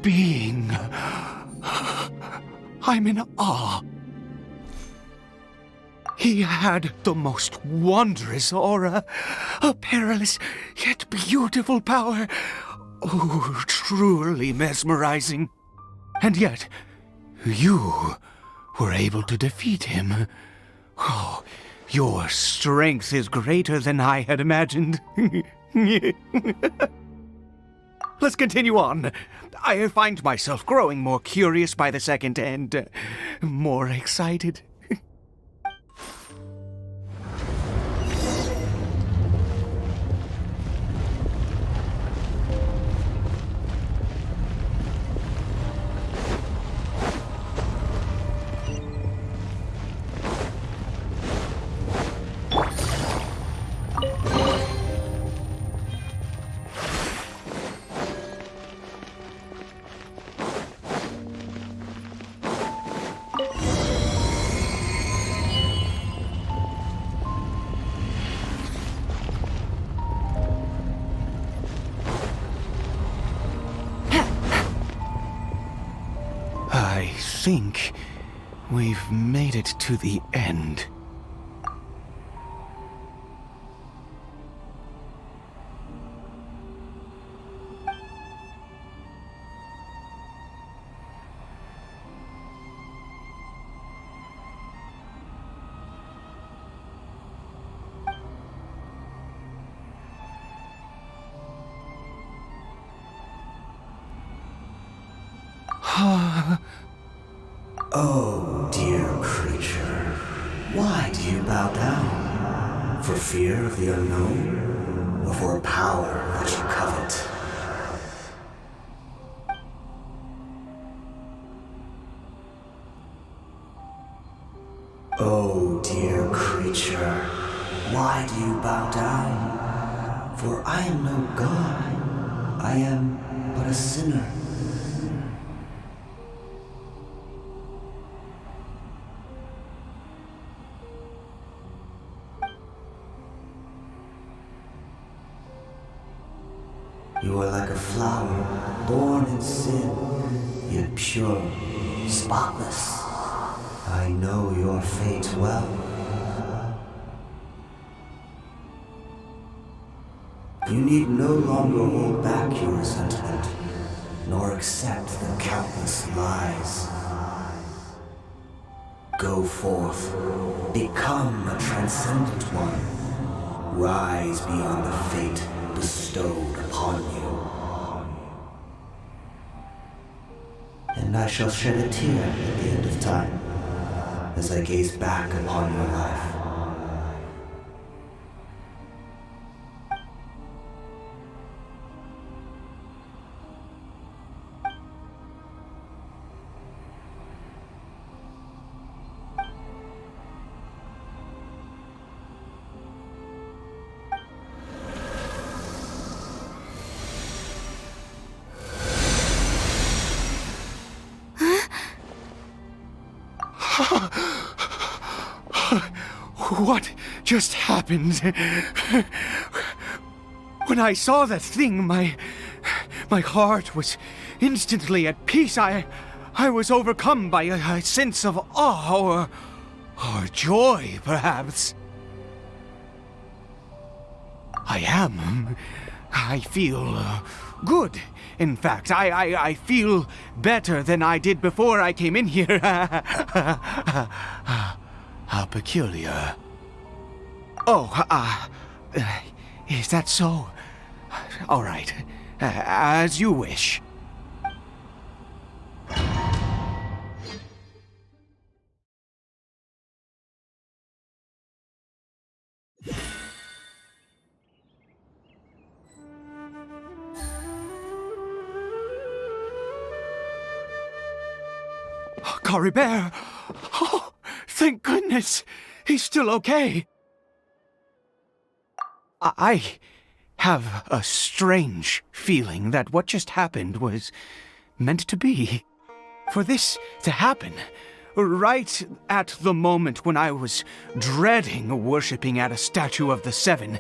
being. I'm in awe. He had the most wondrous aura, a perilous yet beautiful power. Oh, truly mesmerizing. And yet, you were able to defeat him. Oh, your strength is greater than I had imagined. Let's continue on. I find myself growing more curious by the second and more excited. I think We've made it to the end. Oh, dear creature, why do you bow down? For fear of the unknown? Or for a power that you covet? Oh, dear creature, why do you bow down? For I am no god. I am but a sinner. You are like a flower, born in sin, yet pure, spotless. I know your fate well. You need no longer hold back your resentment, nor accept the countless lies. Go forth, become a transcendent one. Rise beyond the fate bestowed upon you. And I shall shed a tear at the end of time, as I gaze back upon your life. What just happened? When I saw that thing, my heart was instantly at peace. I was overcome by a sense of awe or joy, perhaps. I feel good. In fact, I feel better than I did before I came in here. How peculiar. Oh, is that so? All right, as you wish. Caribert! Oh, thank goodness! He's still okay. I have a strange feeling that what just happened was meant to be. For this to happen, right at the moment when I was dreading worshipping at a statue of the Seven,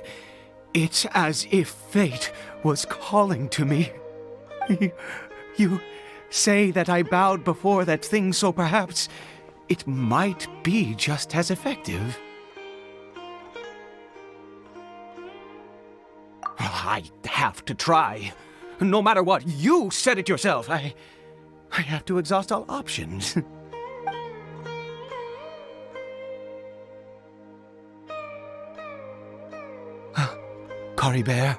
it's as if fate was calling to me. You say that I bowed before that thing, so perhaps it might be just as effective. I have to try. No matter what, you said it yourself. I have to exhaust all options. Caribert?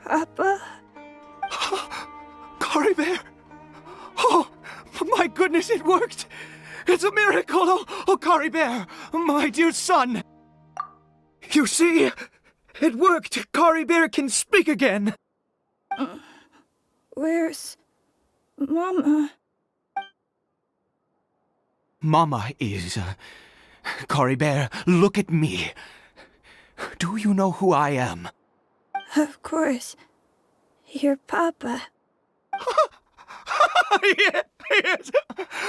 Papa? Caribert! Oh, my goodness, it worked! It's a miracle! Oh, Caribert, my dear son! You see, it worked! Caribert can speak again! Where's Mama? Mama is... Caribert, look at me. Do you know who I am? Of course. Your Papa. Yes!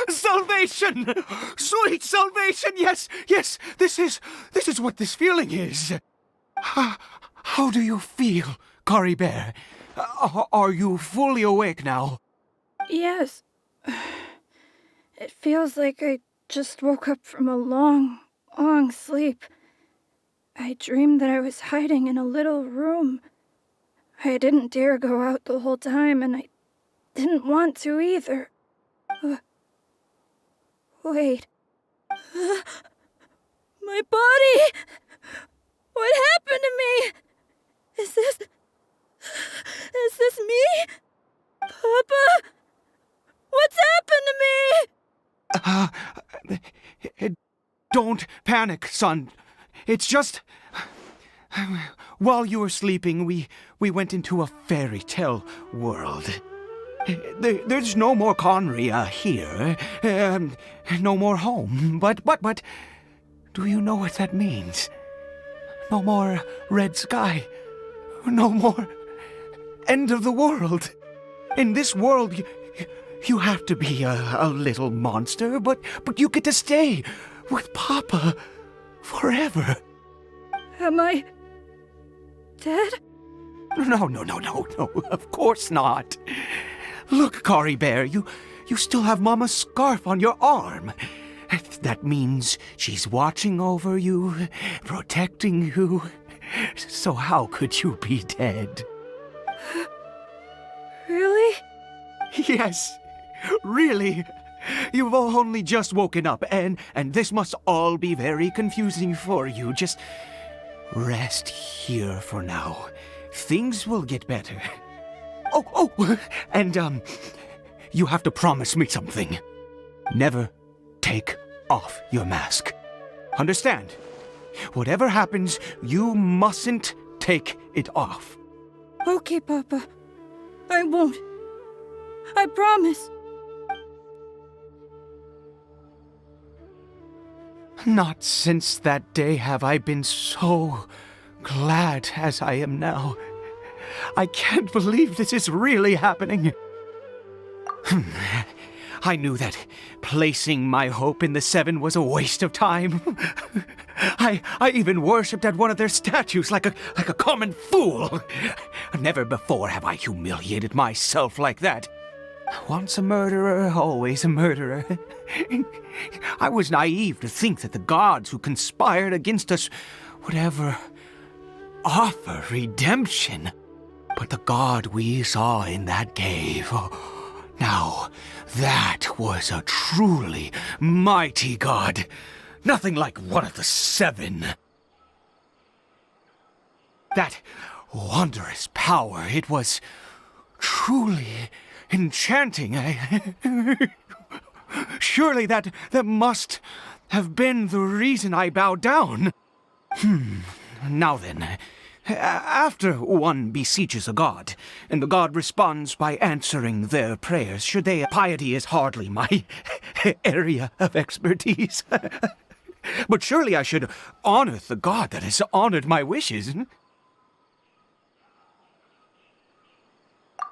Salvation! Sweet salvation! Yes! This is what this feeling is. How do you feel, Caribert? Are you fully awake now? Yes. It feels like I just woke up from a long, long sleep. I dreamed that I was hiding in a little room. I didn't dare go out the whole time, and I didn't want to either. Wait. My body! What happened to me? Is this me? Papa? What's happened to me? Don't panic, son. It's just... While you were sleeping, we went into a fairy tale world. There's no more Conria here. No more home. But... Do you know what that means? No more red sky. No more end of the world. In this world, you have to be a little monster, but you get to stay with Papa forever. Am I dead? No, of course not. Look, Caribert, you still have Mama's scarf on your arm. That means she's watching over you, protecting you. So how could you be dead? Really? Yes, really. You've only just woken up, and this must all be very confusing for you. Just rest here for now. Things will get better. Oh, and you have to promise me something. Never take off your mask. Understand? Whatever happens, you mustn't take it off. Okay, Papa. I won't. I promise. Not since that day have I been so glad as I am now. I can't believe this is really happening. I knew that placing my hope in the Seven was a waste of time. I even worshipped at one of their statues like a common fool. Never before have I humiliated myself like that. Once a murderer, always a murderer. I was naive to think that the gods who conspired against us would ever offer redemption. But the god we saw in that cave, now that was a truly mighty god. Nothing like one of the Seven. That wondrous power, it was truly enchanting. Surely that must have been the reason I bowed down. Now then, after one beseeches a god, and the god responds by answering their prayers, piety is hardly my area of expertise. But surely I should honor the god that has honored my wishes.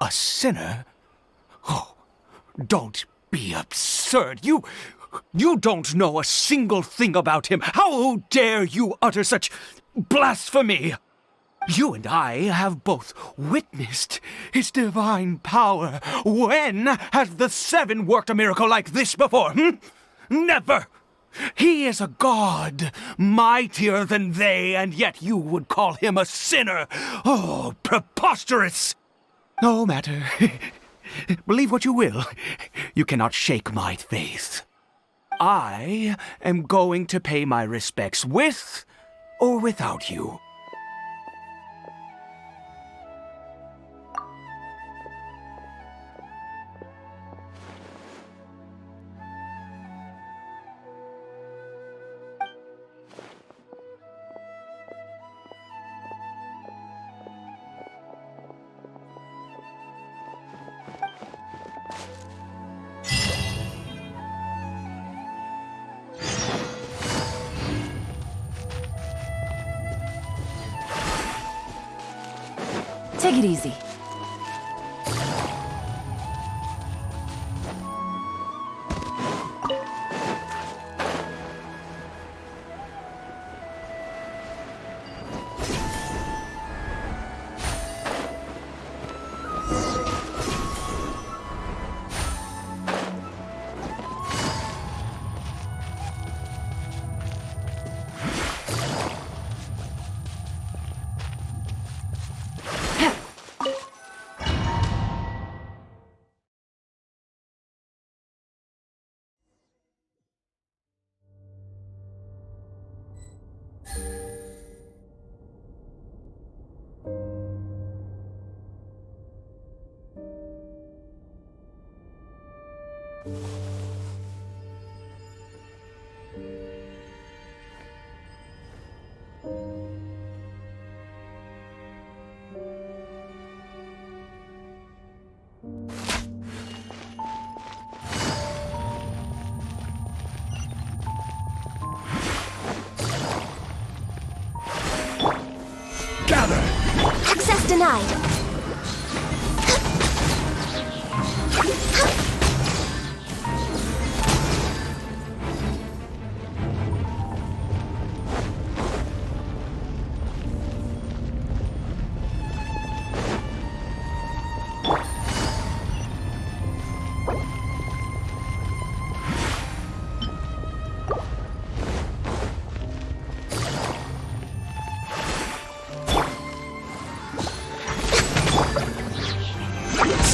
A sinner? Oh, don't be absurd. You don't know a single thing about him. How dare you utter such blasphemy? You and I have both witnessed his divine power. When has the Seven worked a miracle like this before? Never! He is a god, mightier than they, and yet you would call him a sinner. Oh, preposterous! No matter. Believe what you will. You cannot shake my faith. I am going to pay my respects with or without you. Take it easy. aside.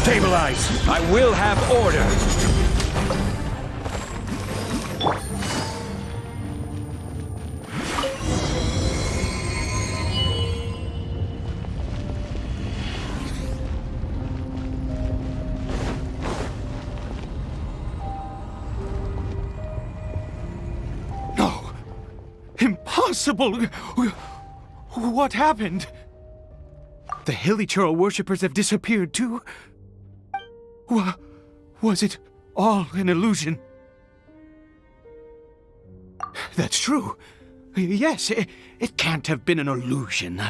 Stabilize! I will have order! No! Impossible! What happened? The Hilly-Churl worshippers have disappeared too? Was it all an illusion? That's true. Yes, it can't have been an illusion.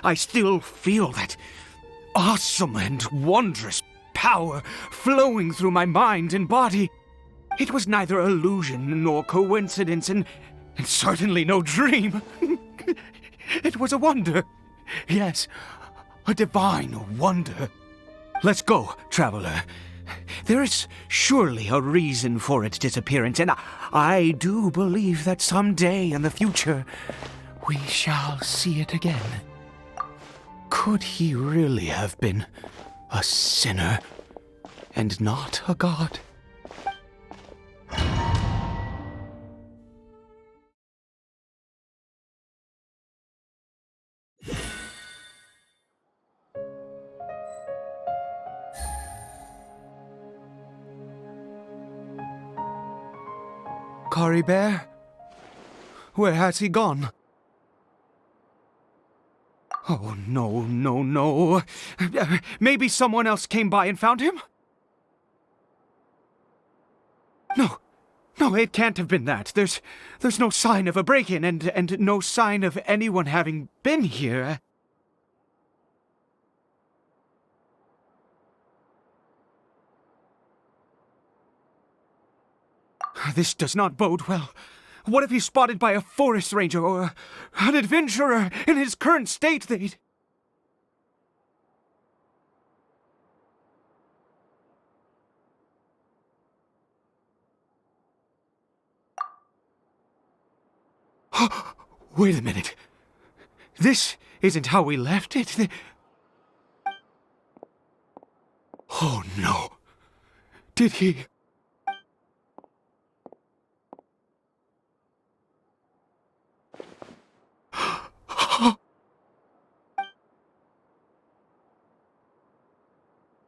I still feel that awesome and wondrous power flowing through my mind and body. It was neither illusion nor coincidence, and certainly no dream. It was a wonder. Yes, a divine wonder. Let's go, traveler. There is surely a reason for its disappearance, and I do believe that someday in the future we shall see it again. Could he really have been a sinner and not a god? Caribert? Where has he gone? Oh, no. Maybe someone else came by and found him? No, it can't have been that. There's no sign of a break-in and no sign of anyone having been here. This does not bode well. What if he's spotted by a forest ranger or an adventurer in his current state? They'd... Wait a minute. This isn't how we left it. Oh no. Did he...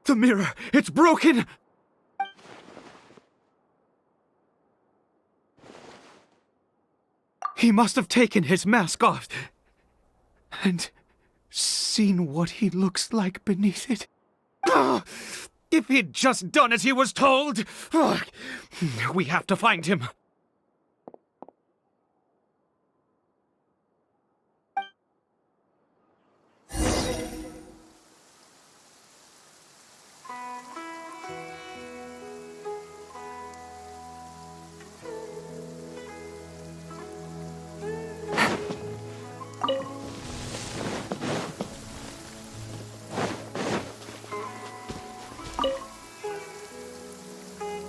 The mirror! It's broken! He must have taken his mask off and seen what he looks like beneath it. If he'd just done as he was told! We have to find him.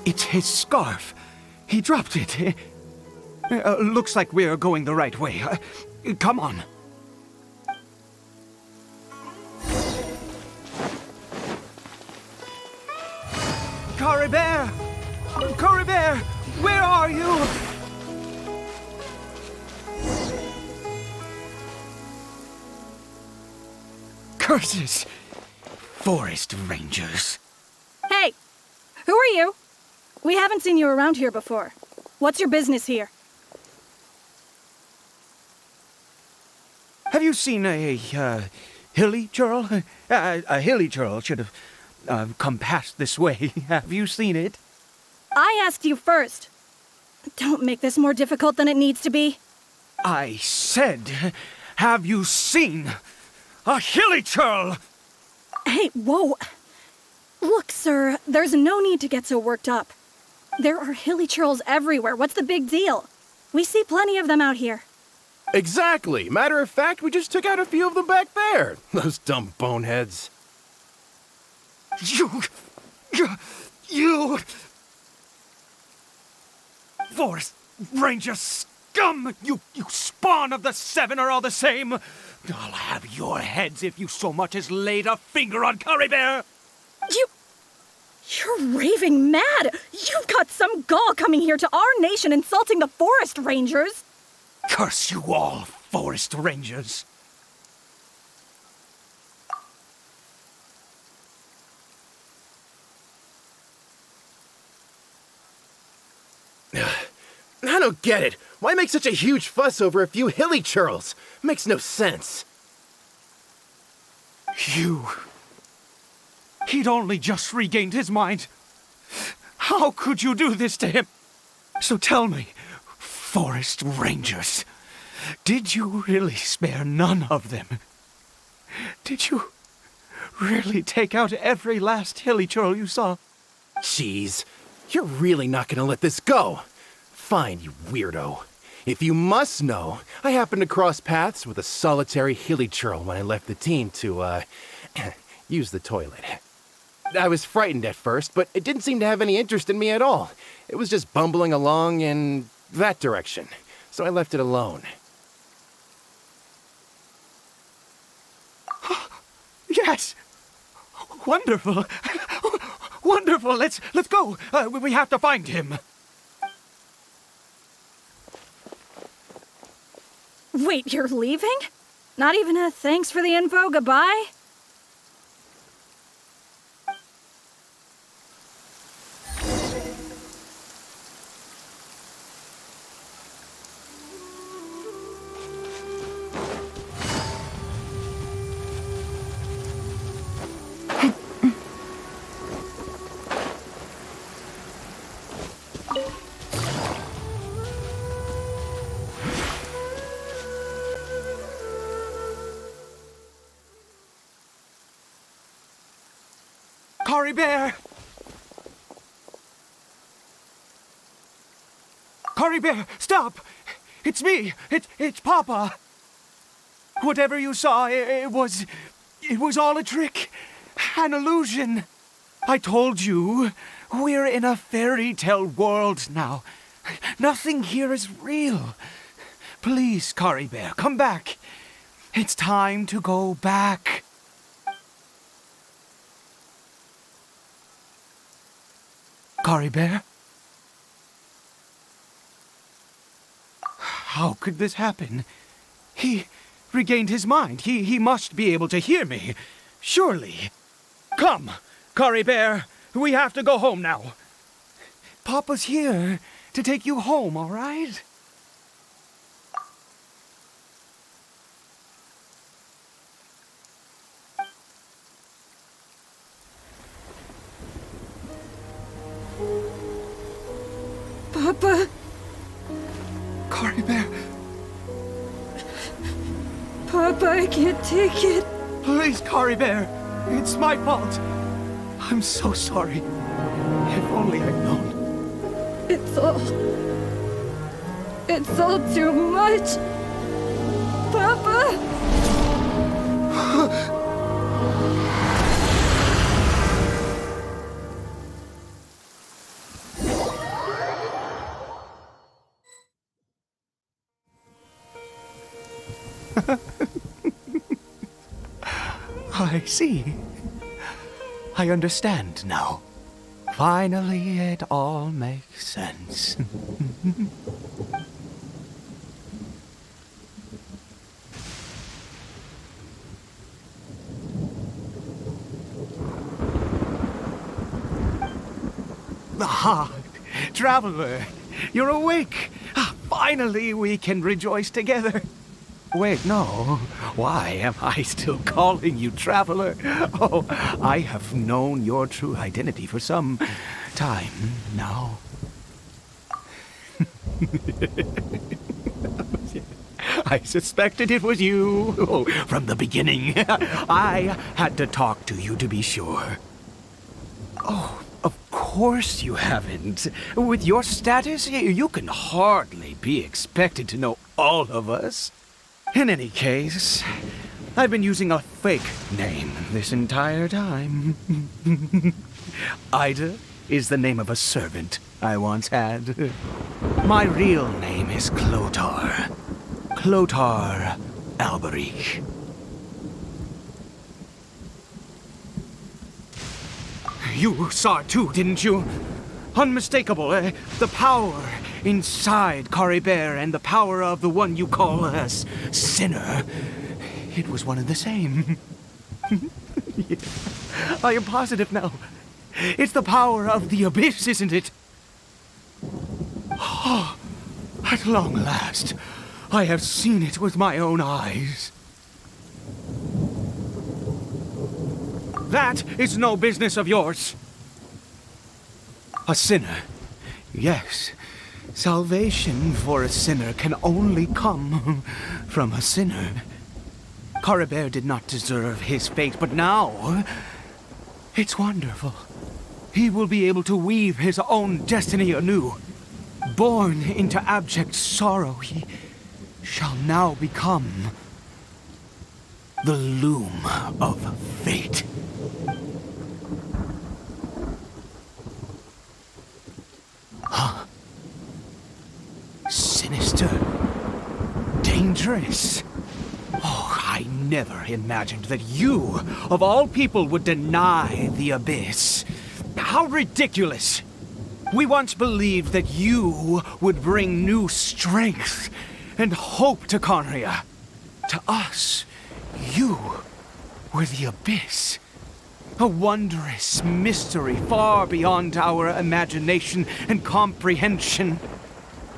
It's his scarf. He dropped it. Looks like we're going the right way. Come on. Caribert! Caribert! Where are you? Curses! Forest rangers. Hey! Who are you? We haven't seen you around here before. What's your business here? Have you seen a Hilly-Churl? A Hilly-Churl should have come past this way. Have you seen it? I asked you first. Don't make this more difficult than it needs to be. I said, have you seen a Hilly-Churl? Hey, whoa! Look, sir, there's no need to get so worked up. There are hilly churls everywhere. What's the big deal? We see plenty of them out here. Exactly. Matter of fact, we just took out a few of them back there. Those dumb boneheads. You... Forest Ranger scum! You spawn of the Seven are all the same! I'll have your heads if you so much as laid a finger on Caribert! You're raving mad! You've got some gall coming here to our nation insulting the Forest Rangers! Curse you all, Forest Rangers! I don't get it. Why make such a huge fuss over a few hilly churls? Makes no sense. He'd only just regained his mind. How could you do this to him? So tell me, Forest Rangers, did you really spare none of them? Did you really take out every last hilly churl you saw? Jeez, you're really not gonna let this go. Fine, you weirdo. If you must know, I happened to cross paths with a solitary hilly churl when I left the team to, use the toilet. I was frightened at first, but it didn't seem to have any interest in me at all. It was just bumbling along in that direction, so I left it alone. Yes! Wonderful! Wonderful! Let's go! We have to find him! Wait, you're leaving? Not even a thanks for the info, goodbye? Caribert! Caribert, stop! It's me! It's Papa! Whatever you saw, it was all a trick. An illusion. I told you, we're in a fairy tale world now. Nothing here is real. Please, Caribert, come back. It's time to go back. Caribert? How could this happen? He regained his mind. He must be able to hear me. Surely. Come, Caribert. We have to go home now. Papa's here to take you home, all right? Papa? Caribert, Papa, I can't take it. please, Caribert. It's my fault. I'm so sorry. If only I'd known. It's all too much. Papa? I see. I understand now. Finally, it all makes sense. Ah, Traveler, you're awake. Finally, we can rejoice together. Wait, no. Why am I still calling you Traveler? Oh, I have known your true identity for some time now. I suspected it was you. Oh, from the beginning. I had to talk to you to be sure. Oh, of course you haven't. With your status, you can hardly be expected to know all of us. In any case, I've been using a fake name this entire time. Ida is the name of a servant I once had. My real name is Clotar. Clotar Alberich. You saw it too, didn't you? Unmistakable, the power inside Caribert and the power of the one you call a sinner. It was one and the same. Yeah. I am positive now. It's the power of the abyss, isn't it? Oh, at long last, I have seen it with my own eyes. That is no business of yours. A sinner. Yes, salvation for a sinner can only come from a sinner. Caribert did not deserve his fate, but now it's wonderful. He will be able to weave his own destiny anew. Born into abject sorrow, he shall now become the loom of fate. Huh? Sinister. Dangerous. Oh, I never imagined that you, of all people, would deny the abyss. How ridiculous! We once believed that you would bring new strength and hope to Conria. To us, you were the abyss. A wondrous mystery far beyond our imagination and comprehension.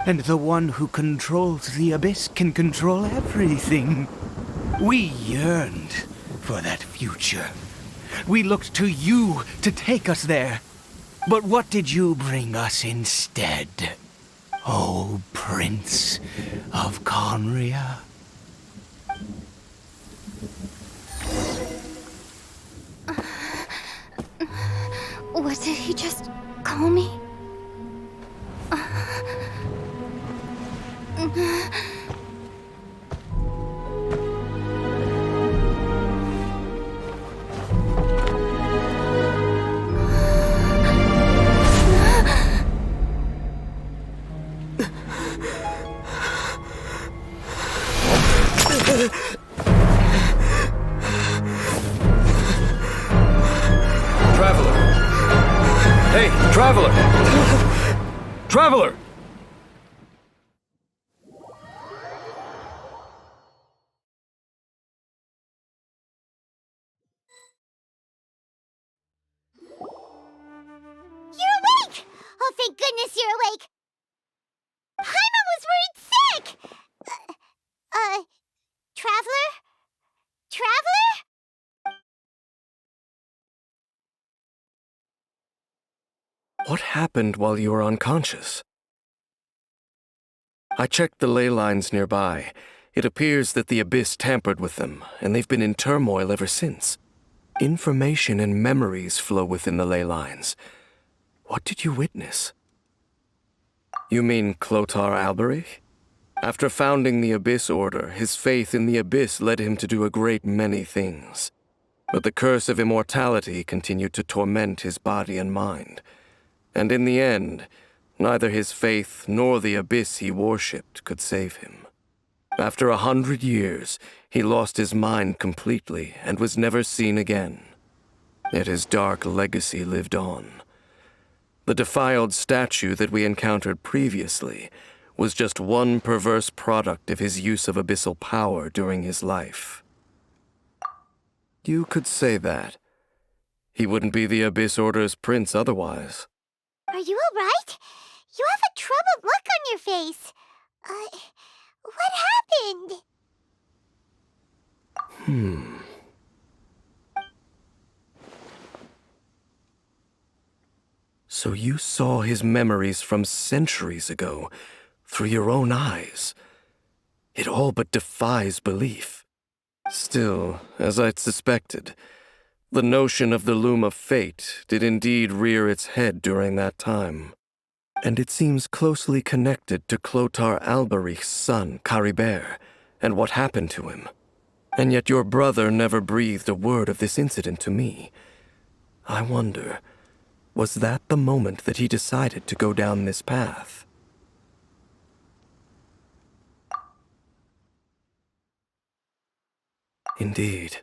And the one who controls the abyss can control everything. We yearned for that future. We looked to you to take us there. But what did you bring us instead? Oh, Prince of Conria? What did he just call me? Traveler! Traveler! You're awake! Oh, thank goodness you're awake! Paimon was worried sick! Traveler? Traveler? What happened while you were unconscious? I checked the ley lines nearby. It appears that the Abyss tampered with them, and they've been in turmoil ever since. Information and memories flow within the ley lines. What did you witness? You mean Clotar Alberich? After founding the Abyss Order, his faith in the Abyss led him to do a great many things. But the curse of immortality continued to torment his body and mind. And in the end, neither his faith nor the abyss he worshipped could save him. After 100 years, he lost his mind completely and was never seen again. Yet his dark legacy lived on. The defiled statue that we encountered previously was just one perverse product of his use of abyssal power during his life. You could say that. He wouldn't be the Abyss Order's prince otherwise. Are you alright? You have a troubled look on your face. What happened? So you saw his memories from centuries ago through your own eyes. It all but defies belief. Still, as I'd suspected, the notion of the Loom of Fate did indeed rear its head during that time. And it seems closely connected to Clothar Alberich's son, Caribert, and what happened to him. And yet your brother never breathed a word of this incident to me. I wonder, was that the moment that he decided to go down this path? Indeed.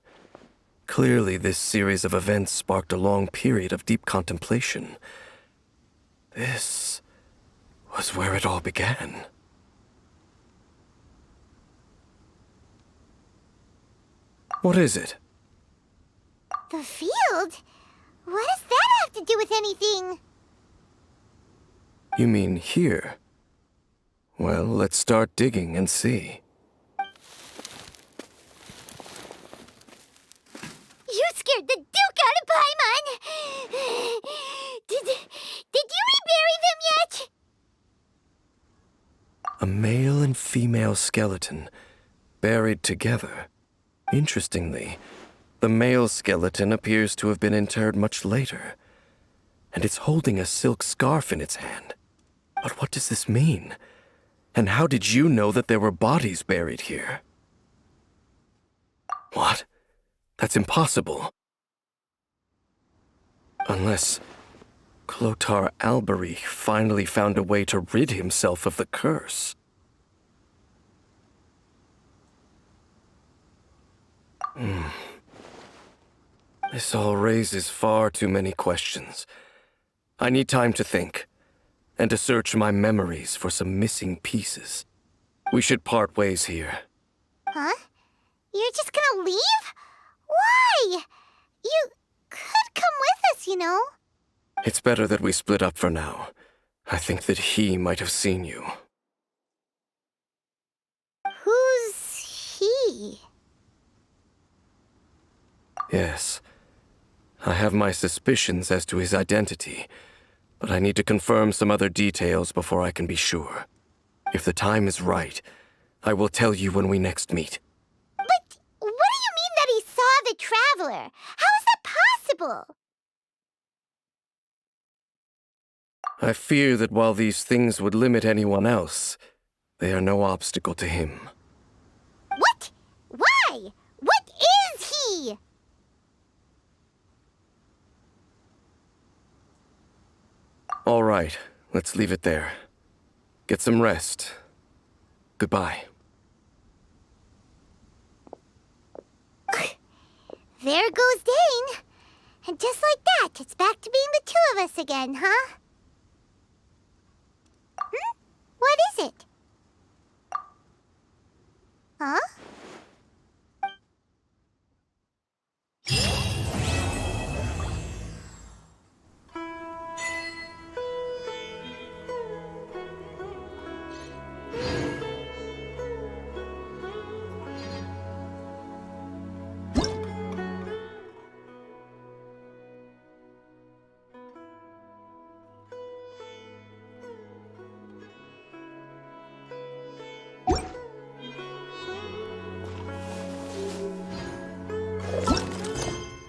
Clearly, this series of events sparked a long period of deep contemplation. This was where it all began. What is it? The field? What does that have to do with anything? You mean here? Well, let's start digging and see. You scared the Duke out of Paimon! Did you rebury them yet? A male and female skeleton, buried together. Interestingly, the male skeleton appears to have been interred much later, and it's holding a silk scarf in its hand. But what does this mean? And how did you know that there were bodies buried here? What? That's impossible. Unless Clothar Alberich finally found a way to rid himself of the curse. This all raises far too many questions. I need time to think, and to search my memories for some missing pieces. We should part ways here. Huh? You're just gonna leave? Why? You could come with us, you know. It's better that we split up for now. I think that he might have seen you. Who's he? Yes. I have my suspicions as to his identity, but I need to confirm some other details before I can be sure. If the time is right, I will tell you when we next meet. But what do you mean that he saw the Traveler? How is that possible? I fear that while these things would limit anyone else, they are no obstacle to him. What? Why? What is he? All right, let's leave it there. Get some rest. Goodbye. There goes Dane. And just like that, it's back to being the two of us again, huh? What is it?